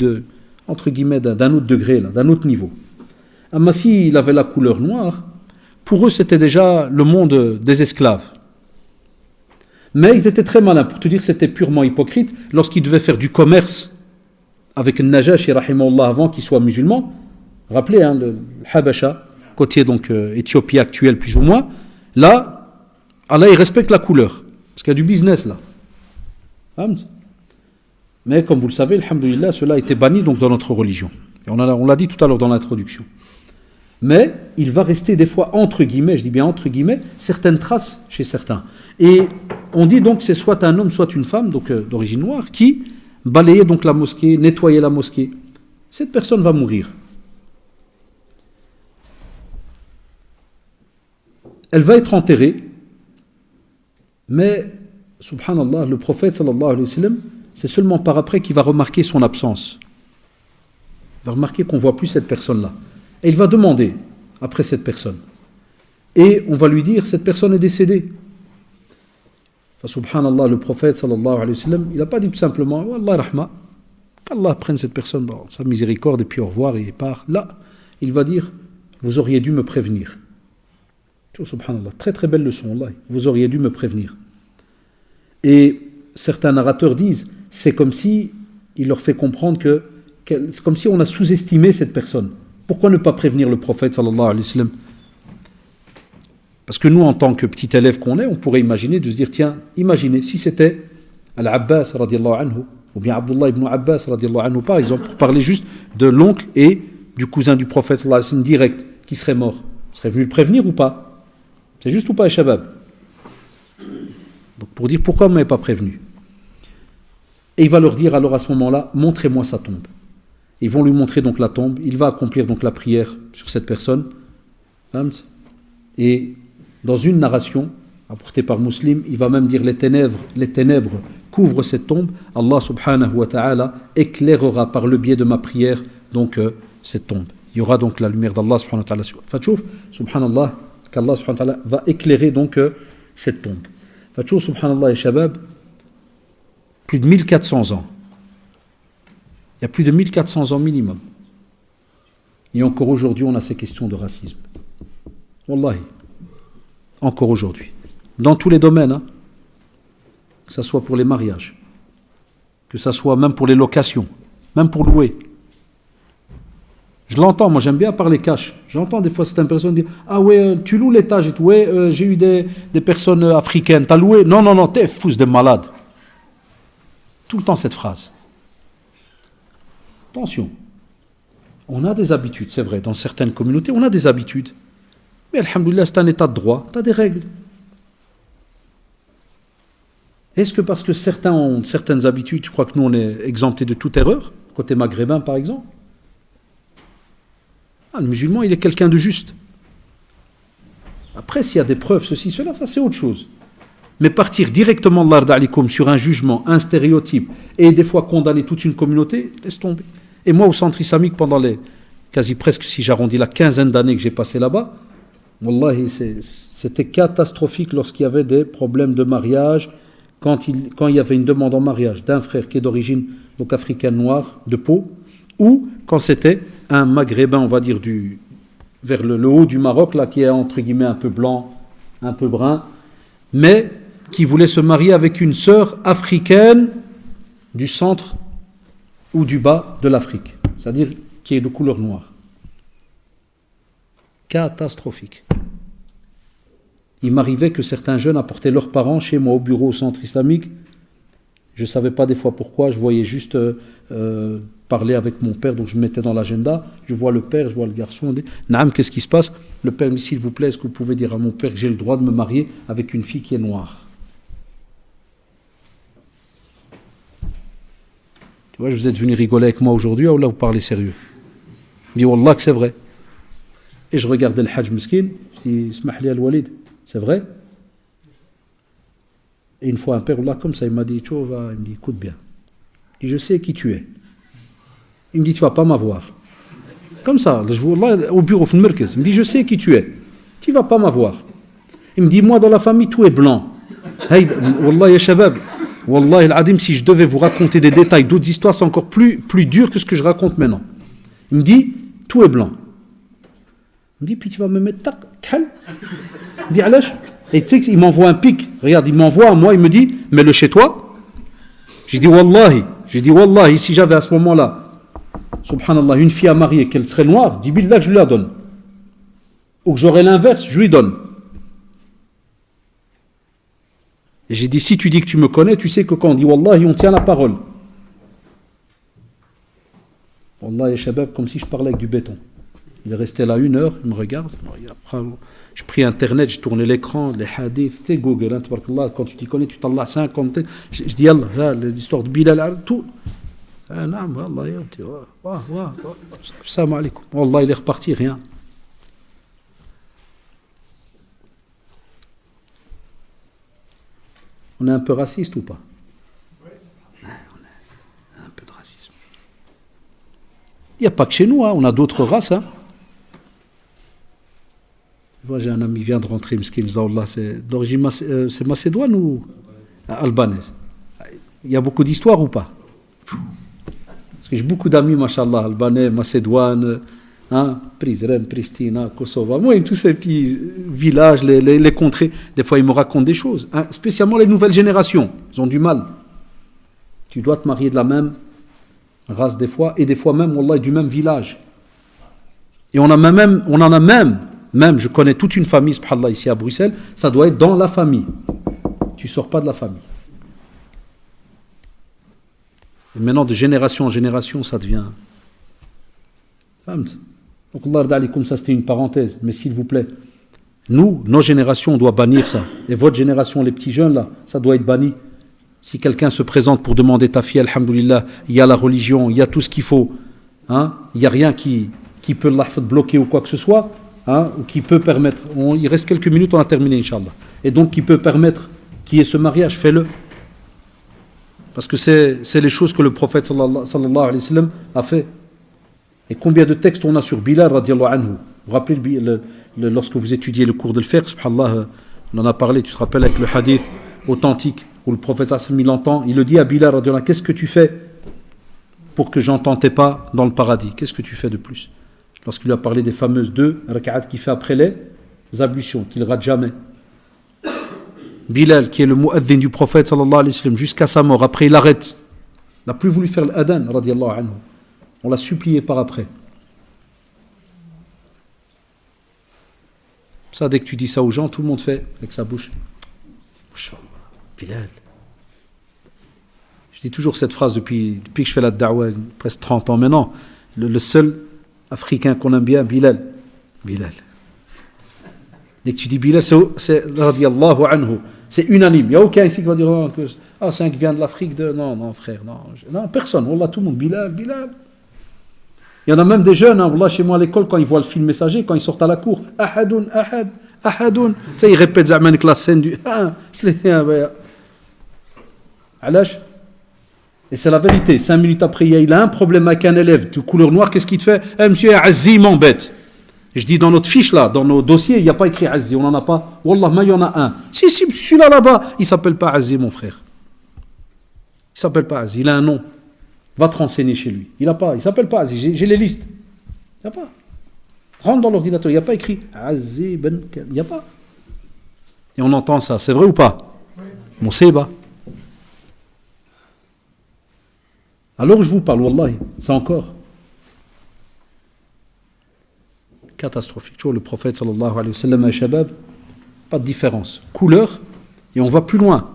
entre guillemets, d'un autre degré, là, d'un autre niveau. Mais s'il avait la couleur noire, pour eux, c'était déjà le monde des esclaves. Mais ils étaient très malins, pour te dire que c'était purement hypocrite, lorsqu'ils devaient faire du commerce avec le Najashi, rahimahullah, avant qu'il soit musulman. Rappelez, hein, le Habasha, côté donc Éthiopie actuelle plus ou moins, là, Allah, il respecte la couleur, parce qu'il y a du business là. Mais comme vous le savez, alhamdoulilah, cela a été banni donc dans notre religion. Et on l'a dit tout à l'heure dans l'introduction. Mais il va rester des fois, entre guillemets, je dis bien entre guillemets, certaines traces chez certains. Et on dit donc que c'est soit un homme, soit une femme, donc d'origine noire, qui balayait donc la mosquée, nettoyait la mosquée. Cette personne va mourir. Elle va être enterrée, mais, subhanallah, le prophète sallallahu alayhi wa sallam, c'est seulement par après qu'il va remarquer son absence. Il va remarquer qu'on ne voit plus cette personne-là. Et il va demander après cette personne. Et on va lui dire, cette personne est décédée. Enfin, subhanallah, le prophète sallallahu alayhi wa sallam, il n'a pas dit tout simplement, Wallah rahma, qu'Allah prenne cette personne dans sa miséricorde et puis au revoir et il part. Là, il va dire, vous auriez dû me prévenir. Subhanallah, très très belle leçon, Allah. Vous auriez dû me prévenir. Et certains narrateurs disent, c'est comme si il leur fait comprendre que c'est comme si on a sous-estimé cette personne. Pourquoi ne pas prévenir le prophète sallallahu alayhi wa sallam? Parce que nous, en tant que petit élève qu'on est, on pourrait imaginer de se dire, tiens, imaginez si c'était Al-Abbas radiallahu anhu, ou bien Abdullah ibn Abbas radiallahu anhu, par exemple, pour parler juste de l'oncle et du cousin du prophète sallallahu alayhi wa sallam direct, qui serait mort. Vous serez venu le prévenir ou pas? C'est juste ou pas, Shabab? Donc pour dire pourquoi vous ne m'avez pas prévenu. Et il va leur dire alors à ce moment-là, montrez-moi sa tombe. Ils vont lui montrer donc la tombe. Il va accomplir donc la prière sur cette personne. Et dans une narration apportée par Muslim, il va même dire les ténèbres couvrent cette tombe. Allah subhanahu wa ta'ala éclairera par le biais de ma prière donc cette tombe. Il y aura donc la lumière d'Allah subhanahu wa ta'ala. Fatchouf, subhanallah, qu'Allah subhanahu wa ta'ala va éclairer donc cette tombe. Fatchouf, subhanallah et shabab, plus de 1400 ans. Il y a plus de 1400 ans minimum. Et encore aujourd'hui, on a ces questions de racisme. Wallahi. Encore aujourd'hui. Dans tous les domaines, hein. Que ce soit pour les mariages, que ce soit même pour les locations, même pour louer. Je l'entends, moi j'aime bien parler cash. J'entends des fois certaines personnes dire « Ah ouais, tu loues l'étage et tout, ouais, j'ai eu des personnes africaines, t'as loué ?» Non, t'es fou de malade. Tout le temps cette phrase. Attention, on a des habitudes, c'est vrai, dans certaines communautés, on a des habitudes. Mais alhamdoulilah, c'est un état de droit, tu as des règles. Est-ce que parce que certains ont certaines habitudes, tu crois que nous on est exemptés de toute erreur, côté maghrébin par exemple? Le musulman, il est quelqu'un de juste. Après, s'il y a des preuves, ceci, cela, ça c'est autre chose. Mais partir directement de l'ard alikum sur un jugement, un stéréotype, et des fois condamner toute une communauté, laisse tomber. Et moi, au centre islamique, pendant les quasi presque, si j'arrondis, la quinzaine d'années que j'ai passé là-bas, wallahi, c'était catastrophique lorsqu'il y avait des problèmes de mariage, quand il y avait une demande en mariage d'un frère qui est d'origine donc africaine noire, de peau, ou quand c'était un maghrébin, on va dire, vers le haut du Maroc, là, qui est entre guillemets un peu blanc, un peu brun, mais qui voulait se marier avec une sœur africaine du centre ou du bas de l'Afrique, c'est-à-dire qui est de couleur noire. Catastrophique. Il m'arrivait que certains jeunes apportaient leurs parents chez moi au bureau au centre islamique. Je ne savais pas des fois pourquoi, je voyais juste parler avec mon père, donc je me mettais dans l'agenda, je vois le père, je vois le garçon, on dit « Naam, qu'est-ce qui se passe ?» Le père me dit « S'il vous plaît, est-ce que vous pouvez dire à mon père que j'ai le droit de me marier avec une fille qui est noire ?» Tu vois, vous êtes venu rigoler avec moi aujourd'hui, ou là vous parlez sérieux? Il me dit « Wallah que c'est vrai. » Et je regardais le Hajj Miskin, je dis « Smahli al-Walid, c'est vrai ?» Et une fois un père, là, comme ça, il m'a dit « Il me dit, écoute bien. » Et je sais qui tu es. Il me dit, tu ne vas pas m'avoir. Comme ça, au bureau, il me dit, je sais qui tu es. Tu ne vas pas m'avoir. Il me dit, moi, dans la famille, tout est blanc. Wallah, ya shabab. Wallah, al-adim, si je devais vous raconter des détails, d'autres histoires, c'est encore plus dur que ce que je raconte maintenant. Il me dit, tout est blanc. Il me dit, puis tu vas me mettre tac, khal. Il me dit, alash. Et tu sais qu'il m'envoie un pic. Regarde, il m'envoie à moi, il me dit, mets-le chez toi. J'ai dit, wallahi, si j'avais à ce moment-là, subhanallah, une fille à marier, qu'elle serait noire, dis billah, je lui la donne. Ou que j'aurais l'inverse, je lui donne. Et j'ai dit, si tu dis que tu me connais, tu sais que quand on dit wallahi, on tient la parole. Wallahi, shabab, comme si je parlais avec du béton. Il est resté là 1 heure, il me regarde. Après, j'ai pris internet, j'ai tourné l'écran, les hadiths, tu sais, Google, hein, quand tu t'y connais, tu t'en as 50. Je dis, Allah, l'histoire de Bilal, tout. Ah, non, Wallah, salam alaikum. Wallah, il est reparti, rien. On est un peu raciste ou pas? Ouais, on a un peu de racisme. Il n'y a pas que chez nous, hein, on a d'autres races. Hein. Moi, j'ai un ami qui vient de rentrer, c'est d'origine c'est macédoine ou albanaise? Il y a beaucoup d'histoires ou pas? Parce que j'ai beaucoup d'amis, machallah, albanais, macédoine, hein, Prizren, Pristina, Kosovo, moi, tous ces petits villages, les contrées, des fois ils me racontent des choses, hein, spécialement les nouvelles générations, ils ont du mal. Tu dois te marier de la même race des fois, et des fois même, wallah, du même village. Et on en a même, je connais toute une famille, subhanallah, ici à Bruxelles, ça doit être dans la famille. Tu ne sors pas de la famille. Et maintenant, de génération en génération, ça devient... Donc, Allah, comme ça, c'était une parenthèse. Mais s'il vous plaît, nous, nos générations, on doit bannir ça. Et votre génération, les petits jeunes, là, ça doit être banni. Si quelqu'un se présente pour demander ta fille, alhamdoulilah, il y a la religion, il y a tout ce qu'il faut. hein, il n'y a rien qui peut bloquer ou quoi que ce soit, hein, ou qui peut permettre, il reste quelques minutes, on a terminé, Inch'Allah. Et donc qui peut permettre qu'il y ait ce mariage, fais-le. Parce que c'est les choses que le prophète sallallahu alayhi wa sallam a fait. Et combien de textes on a sur Bilal radiallahu anhu. Vous vous rappelez, lorsque vous étudiez le cours de l'Fiqh, subhanallah, on en a parlé, tu te rappelles avec le hadith authentique, où le prophète sallallahu alayhi wa sallam, il entend, il le dit à Bilal radiallahu anhu, qu'est-ce que tu fais pour que j'entende tes pas dans le paradis? Qu'est-ce que tu fais de plus? Lorsqu'il lui a parlé des fameuses 2 rak'at qu'il fait après les ablutions, qu'il ne rate jamais. Bilal, qui est le mu'adhin du prophète sallallahu alayhi wa sallam, jusqu'à sa mort, après il arrête. Il n'a plus voulu faire l'adhan, radiallahu anhu. On l'a supplié par après. Ça, dès que tu dis ça aux gens, tout le monde fait avec sa bouche. Bilal. Je dis toujours cette phrase depuis que je fais la da'wa, presque 30 ans maintenant. Le seul Africain qu'on aime bien, Bilal. Bilal. Dès que tu dis Bilal, c'est radiallahu anhu. C'est unanime. Il n'y a aucun ici qui va dire c'est un qui vient de l'Afrique. Non, frère. Non, personne. Wallah, tout le monde. Bilal. Il y en a même des jeunes, hein, wallah, chez moi à l'école, quand ils voient le film messager, quand ils sortent à la cour. Ahadoun. Tu sais, ils répètent Za'man la scène du. Alash. Et c'est la vérité. 5 minutes après, il a un problème avec un élève de couleur noire. Qu'est-ce qu'il te fait? Monsieur Azzi m'embête. Je dis dans notre fiche là, dans nos dossiers, il n'y a pas écrit Azzi, on n'en a pas. Wallah, mais il y en a un. Si, celui-là là-bas, il ne s'appelle pas Azzi, mon frère. Il ne s'appelle pas Azzi, il a un nom. Va te renseigner chez lui. Il ne s'appelle pas Azzi, j'ai les listes. Il n'y a pas. Rentre dans l'ordinateur, il n'y a pas écrit Azzi Ben. Il n'y a pas. Et on entend ça, c'est vrai ou pas? Mon Seba. Alors je vous parle, wallahi, ça encore. Catastrophique. Tu vois, le prophète sallallahu alayhi wa sallam et Shabab, pas de différence. Couleur, et on va plus loin.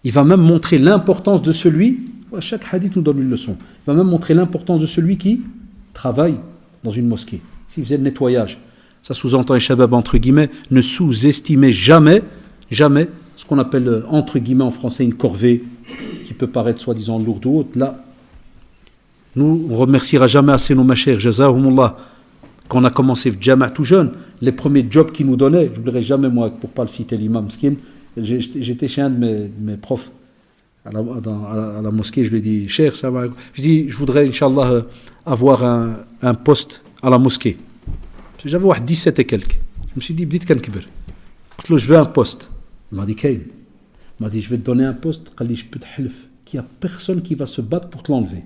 Il va même montrer l'importance de celui, chaque hadith nous donne une leçon, il va même montrer l'importance de celui qui travaille dans une mosquée. S'il faisait le nettoyage, ça sous-entend, Shabab, entre guillemets, ne sous-estimez jamais ce qu'on appelle, entre guillemets en français, une corvée, qui peut paraître soi-disant lourde ou haute. Là, nous, on ne remerciera jamais assez nos machers, jazahumullah. Quand on a commencé le Jama' tout jeune, les premiers jobs qu'ils nous donnaient, je n'oublierai jamais, moi, pour ne pas le citer, l'imam Skin, j'étais chez un de mes profs à la mosquée, je lui ai dit, cher, ça va. Je dis, je voudrais, Inch'Allah, avoir un poste à la mosquée. J'avais 17 et quelques. Je me suis dit, bdit kan kibir. Je veux un poste. Il m'a dit, Kain. Il m'a dit, je vais te donner un poste, je peux te half, qu'il n'y a personne qui va se battre pour te l'enlever.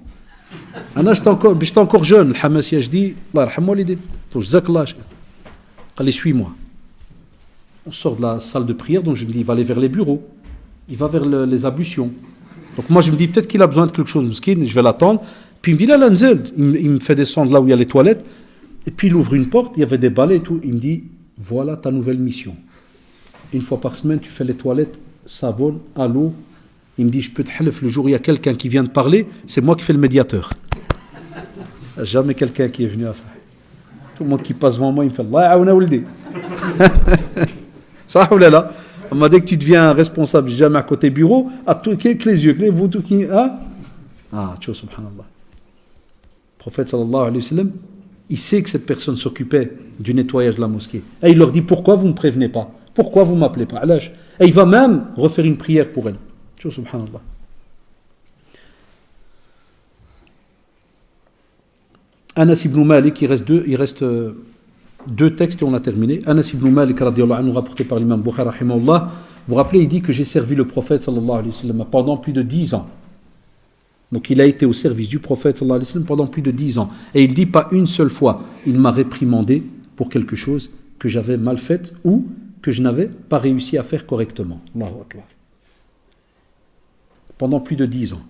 J'étais encore jeune, le Hamassia, je dis, Allah yarhamou walidin, jazakallah. Allez, suis-moi. On sort de la salle de prière, donc je me dis, il va aller vers les bureaux, il va vers les ablutions. Donc moi, je me dis, peut-être qu'il a besoin de quelque chose, Mskin, je vais l'attendre. Puis il me dit, là, il me fait descendre là où il y a les toilettes, et puis il ouvre une porte, il y avait des balais et tout. Il me dit, voilà ta nouvelle mission. Une fois par semaine, tu fais les toilettes, savon, à l'eau. Il me dit, je peux te halef, le jour où il y a quelqu'un qui vient de parler, c'est moi qui fais le médiateur. Il n'y a jamais quelqu'un qui est venu à ça. Tout le monde qui passe devant moi, il me fait Allah aouna ouldi. Ça ou là. On m'a dit que tu deviens responsable jamais à côté bureau, à tout avec les yeux, les vous tout qui. Tu vois, subhanallah. Le prophète sallallahu alayhi wa sallam, il sait que cette personne s'occupait du nettoyage de la mosquée. Et il leur dit, pourquoi vous ne me prévenez pas? Pourquoi vous ne m'appelez pas? Et il va même refaire une prière pour elle. Tu vois, subhanallah. Anas ibn Malik, il reste deux textes et on a terminé. Anas ibn Malik, radiyallahu anhu, rapporté par l'imam Bukhari, rahimahullah. Vous vous rappelez, il dit que j'ai servi le prophète, sallallahu alayhi wa sallam, pendant plus de 10 ans. Donc il a été au service du prophète, sallallahu alayhi wa sallam, pendant plus de 10 ans. Et il dit pas une seule fois, il m'a réprimandé pour quelque chose que j'avais mal fait ou que je n'avais pas réussi à faire correctement. Allahu Akbar. Pendant plus de 10 ans.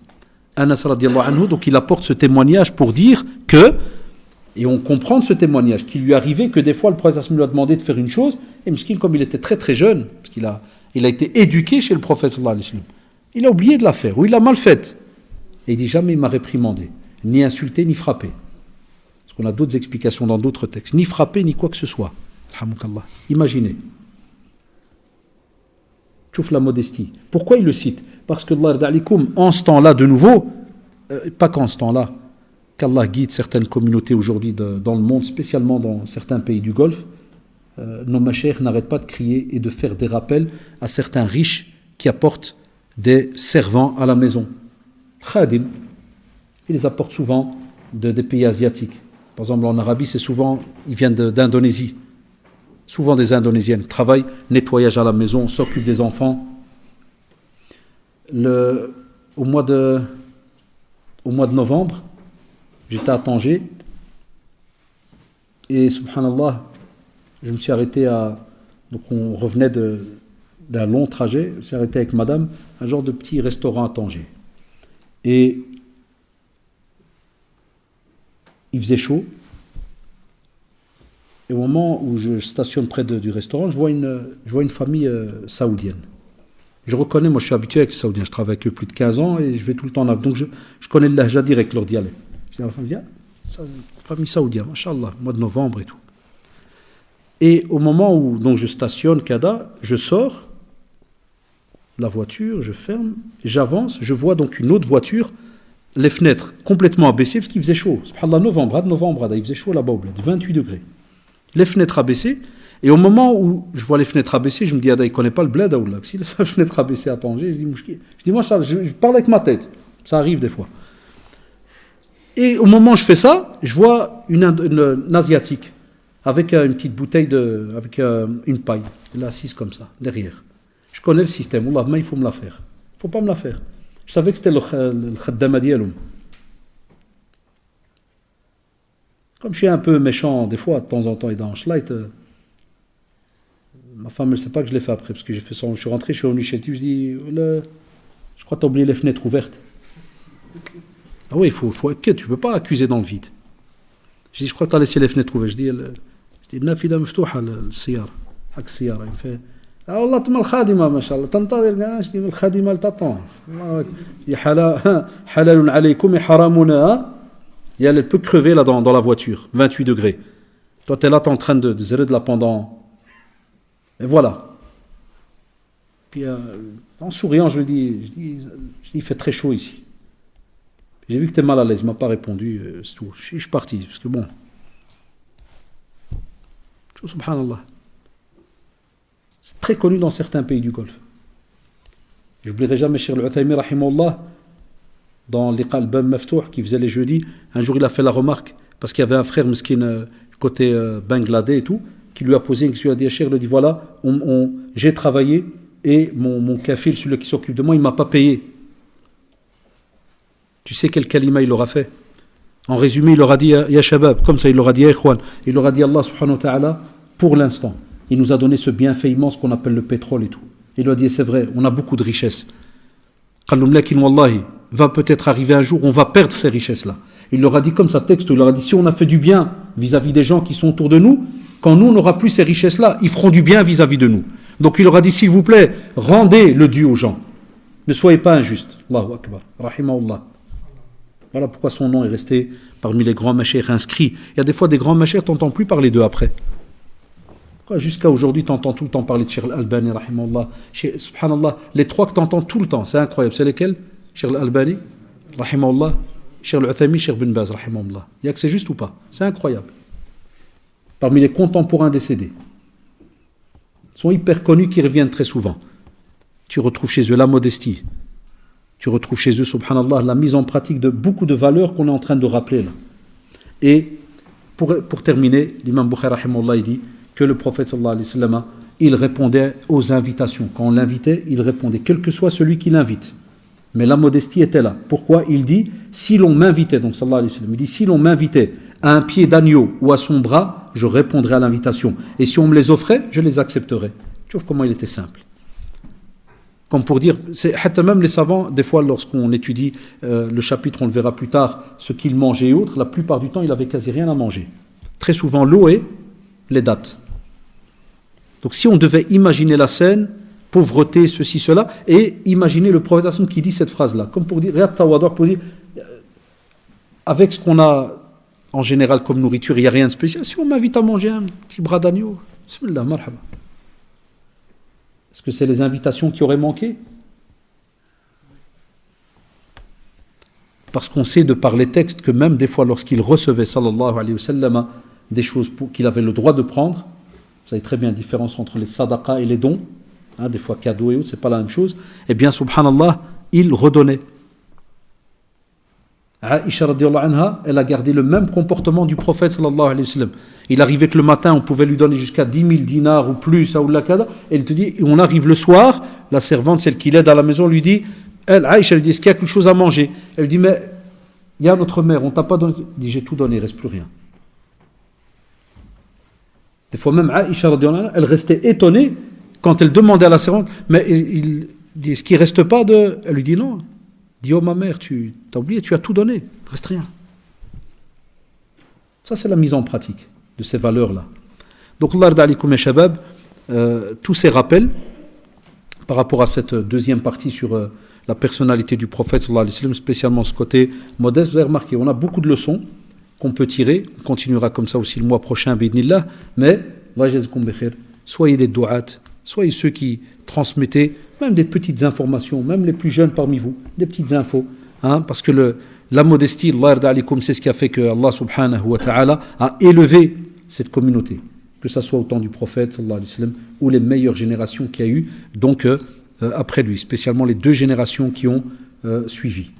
Anas radiyallahu anhu, donc il apporte ce témoignage pour dire que, et on comprend de ce témoignage, qu'il lui arrivait que des fois le prophète lui a demandé de faire une chose, et Miskin, comme il était très très jeune, parce qu'il a été éduqué chez le prophète sallallahu alayhi wa sallam, il a oublié de la faire, ou il l'a mal faite. Et il dit jamais il m'a réprimandé, ni insulté, ni frappé. Parce qu'on a d'autres explications dans d'autres textes, ni frappé, ni quoi que ce soit. Alhamdulillah. Imaginez. Chouf la modestie. Pourquoi il le cite? Parce que Allah en ce temps-là, de nouveau, pas qu'en ce temps-là, qu'Allah guide certaines communautés aujourd'hui dans le monde, spécialement dans certains pays du Golfe, nos mashayikh n'arrêtent pas de crier et de faire des rappels à certains riches qui apportent des servants à la maison. Khadim, ils les apportent souvent des pays asiatiques. Par exemple, en Arabie, c'est souvent, ils viennent d'Indonésie. Souvent des Indonésiennes. Travaillent, nettoyage à la maison, s'occupent des enfants. Au mois de novembre, j'étais à Tanger et subhanallah, je me suis arrêté donc on revenait d'un long trajet, je me suis arrêté avec madame, un genre de petit restaurant à Tanger. Et il faisait chaud. Et au moment où je stationne près du restaurant, je vois une famille saoudienne. Je reconnais, moi je suis habitué avec les Saoudiens, je travaille avec eux plus de 15 ans et je vais tout le temps là. Donc je connais le lahja direct, leur dialecte. Je dis à la famille, famille saoudienne, machallah, mois de novembre et tout. Et au moment où donc, je stationne Kada, je sors la voiture, je ferme, j'avance, je vois donc une autre voiture, les fenêtres complètement abaissées parce qu'il faisait chaud. Subhanallah, novembre, il faisait chaud là-bas, 28 degrés. Les fenêtres abaissées. Et au moment où je vois les fenêtres abaissées, je me dis, il ne connaît pas le bled, s'il a sa fenêtre abaissée à Tanger, je dis, moi, je parle avec ma tête. Ça arrive des fois. Et au moment où je fais ça, je vois une Asiatique avec une petite bouteille, avec une paille. Elle est assise comme ça, derrière. Je connais le système. Allah, il faut me la faire. Il ne faut pas me la faire. Je savais que c'était le khaddama dialoum. Comme je suis un peu méchant, des fois, de temps en temps, et dans Schleid, ma femme, elle ne sait pas que je l'ai fait après, parce que j'ai fait ça. Je suis rentré, je suis revenu chez le type, je dis, je crois que tu as oublié les fenêtres ouvertes. Ah oui, il faut tu ne peux pas accuser dans le vide. Je dis, je crois que tu as laissé les fenêtres ouvertes. Je dis, nafida mftouha le-siyara, hak siyara. Il me fait, ah Allah, tu m'as le khadima, mashallah. T'entends, je dis, le khadima, elle t'attend. Je dis, halalun alaykum et haramuna. Et elle peut crever là dans la voiture, 28 degrés. Toi, tu es là, tu es en train de zérer de là pendant. Et voilà. Puis en souriant, je lui dis, il fait très chaud ici. J'ai vu que tu es mal à l'aise, il ne m'a pas répondu, c'est tout. Je suis parti, parce que bon. Subhanallah. C'est très connu dans certains pays du Golfe. Je n'oublierai jamais Cheikh Al-Uthaymi, rahimahullah, dans les Qalbam Maftouh, qui faisait les jeudis. Un jour, il a fait la remarque, parce qu'il y avait un frère meskin côté Bangladesh et tout, qui lui a posé une question. Il a dit, Cheikh, il a dit, voilà, j'ai travaillé, et mon kafil, celui qui s'occupe de moi, il ne m'a pas payé. Tu sais quel kalima il aura fait? En résumé, il aura dit Ya Shabab, comme ça il aura dit Ya Ikhwan. Il aura dit Allah subhanahu wa ta'ala, pour l'instant, il nous a donné ce bienfait immense qu'on appelle le pétrole et tout. Il lui a dit c'est vrai, on a beaucoup de richesses. Qallum lakin wallahi, va peut-être arriver un jour, on va perdre ces richesses-là. Il leur a dit comme ça, texte, il leur a dit si on a fait du bien vis-à-vis des gens qui sont autour de nous, quand nous on n'aura plus ces richesses-là, ils feront du bien vis-à-vis de nous. Donc il leur a dit s'il vous plaît, rendez le dû aux gens. Ne soyez pas injustes. Allahu Akbar. Rahimahullah. Voilà pourquoi son nom est resté parmi les grands mashayikh inscrits. Il y a des fois des grands mashayikh, tu n'entends plus parler d'eux après. Jusqu'à aujourd'hui, tu entends tout le temps parler de Cheikh Al-Albani, rahimahullah. Subhanallah, les trois que tu entends tout le temps, c'est incroyable. C'est lesquels? Cheikh Al-Albani, rahimahullah, Cheikh Al-Uthaymi, Cheikh Bin Baz, rahimahullah. Il y a que c'est juste ou pas? C'est incroyable. Parmi les contemporains décédés. Ils sont hyper connus, qui reviennent très souvent. Tu retrouves chez eux la modestie. Tu retrouves chez eux, subhanallah, la mise en pratique de beaucoup de valeurs qu'on est en train de rappeler là. Et pour terminer, l'imam Bukhari, rahimahullah, il dit que le prophète, sallallahu alayhi wa sallam, il répondait aux invitations. Quand on l'invitait, il répondait, quel que soit celui qui l'invite. Mais la modestie était là. Pourquoi? Il dit, si l'on m'invitait, donc sallallahu alayhi wa sallam, il dit, si l'on m'invitait à un pied d'agneau ou à son bras, je répondrais à l'invitation. Et si on me les offrait, je les accepterais. Tu vois comment il était simple. Comme pour dire, c'est même les savants, des fois lorsqu'on étudie le chapitre, on le verra plus tard, ce qu'ils mangeaient et autres, la plupart du temps, il n'avait quasi rien à manger. Très souvent, l'eau et les dattes. Donc si on devait imaginer la scène, pauvreté, ceci, cela, et imaginer le prophète qui dit cette phrase-là, comme pour dire, pour dire, avec ce qu'on a en général comme nourriture, il n'y a rien de spécial. Si on m'invite à manger un petit bras d'agneau, bismillah, marhaba. Est-ce que c'est les invitations qui auraient manqué? parce qu'on sait de par les textes que même des fois lorsqu'il recevait sallallahu alayhi wa sallam des choses qu'il avait le droit de prendre, vous savez très bien la différence entre les sadaqas et les dons, des fois cadeaux et autres, c'est pas la même chose, eh bien subhanallah, il redonnait. Aïcha radiallahu anha, elle a gardé le même comportement du prophète sallallahu alayhi wa sallam. Il arrivait que le matin, on pouvait lui donner jusqu'à 10 000 dinars ou plus, et elle te dit, on arrive le soir, la servante, celle qui l'aide à la maison, lui dit, Aïcha lui dit, est-ce qu'il y a quelque chose à manger? Elle lui dit, mais il y a notre mère, on t'a pas donné. Il dit, j'ai tout donné, il ne reste plus rien. Des fois même Aïcha radiallahu anha, elle restait étonnée quand elle demandait à la servante, mais il dit, est-ce qu'il ne reste pas de... Elle lui dit, non. Dis, oh ma mère, tu as oublié, tu as tout donné, il ne reste rien. Ça, c'est la mise en pratique de ces valeurs-là. Donc, Allah yarda alikum ya shabab, tous ces rappels par rapport à cette deuxième partie sur la personnalité du prophète, sallallahu alayhi wa sallam, spécialement ce côté modeste, vous avez remarqué, on a beaucoup de leçons qu'on peut tirer, on continuera comme ça aussi le mois prochain, bi'idnillah, mais, soyez des du'at, soyez ceux qui transmettez même des petites informations, même les plus jeunes parmi vous, des petites infos, parce que la modestie, Allah yarda alikum, c'est ce qui a fait que Allah subhanahu wa ta'ala a élevé cette communauté, que ce soit au temps du prophète sallallahu alayhi wa sallam, ou les meilleures générations qu'il y a eu, donc après lui, spécialement les 2 générations qui ont suivi.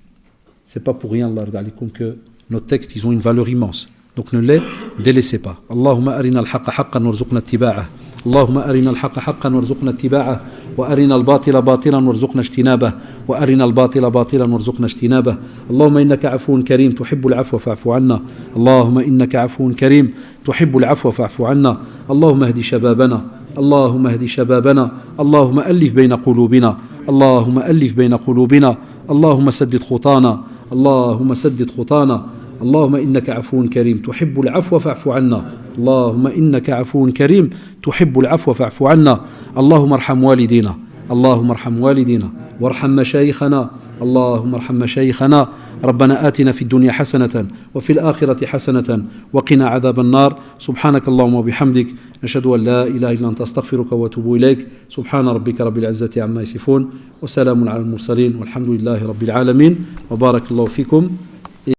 C'est pas pour rien, Allah yarda alikum, que nos textes, ils ont une valeur immense. Donc ne les délaissez pas. Allahumma arina al-haqqa haqqan warzuqna ittiba'ah. اللهم أرنا الحق حقا وارزقنا اتباعه وأرنا الباطل باطلا وارزقنا اجتنابه وأرنا الباطل باطلا وارزقنا اجتنابه اللهم إنك عفو كريم تحب العفو فاعف عنا اللهم إنك عفو كريم تحب العفو فاعف عنا اللهم اهد شبابنا اللهم اهد شبابنا اللهم ألف بين قلوبنا اللهم ألف بين قلوبنا اللهم سدد خطانا اللهم سدد خطانا اللهم إنك عفو كريم تحب العفو فاعف عنا اللهم إنك عفو كريم تحب العفو فاعف عنا اللهم ارحم والدينا اللهم ارحم والدينا وارحم مشايخنا اللهم ارحم مشايخنا ربنا آتنا في الدنيا حسنة وفي الآخرة حسنة وقنا عذاب النار سبحانك اللهم وبحمدك نشهد أن لا إله إلا أنت أستغفرك وأتوب إليك سبحان ربك رب العزة عما يصفون وسلام على المرسلين والحمد لله رب العالمين وبارك الله فيكم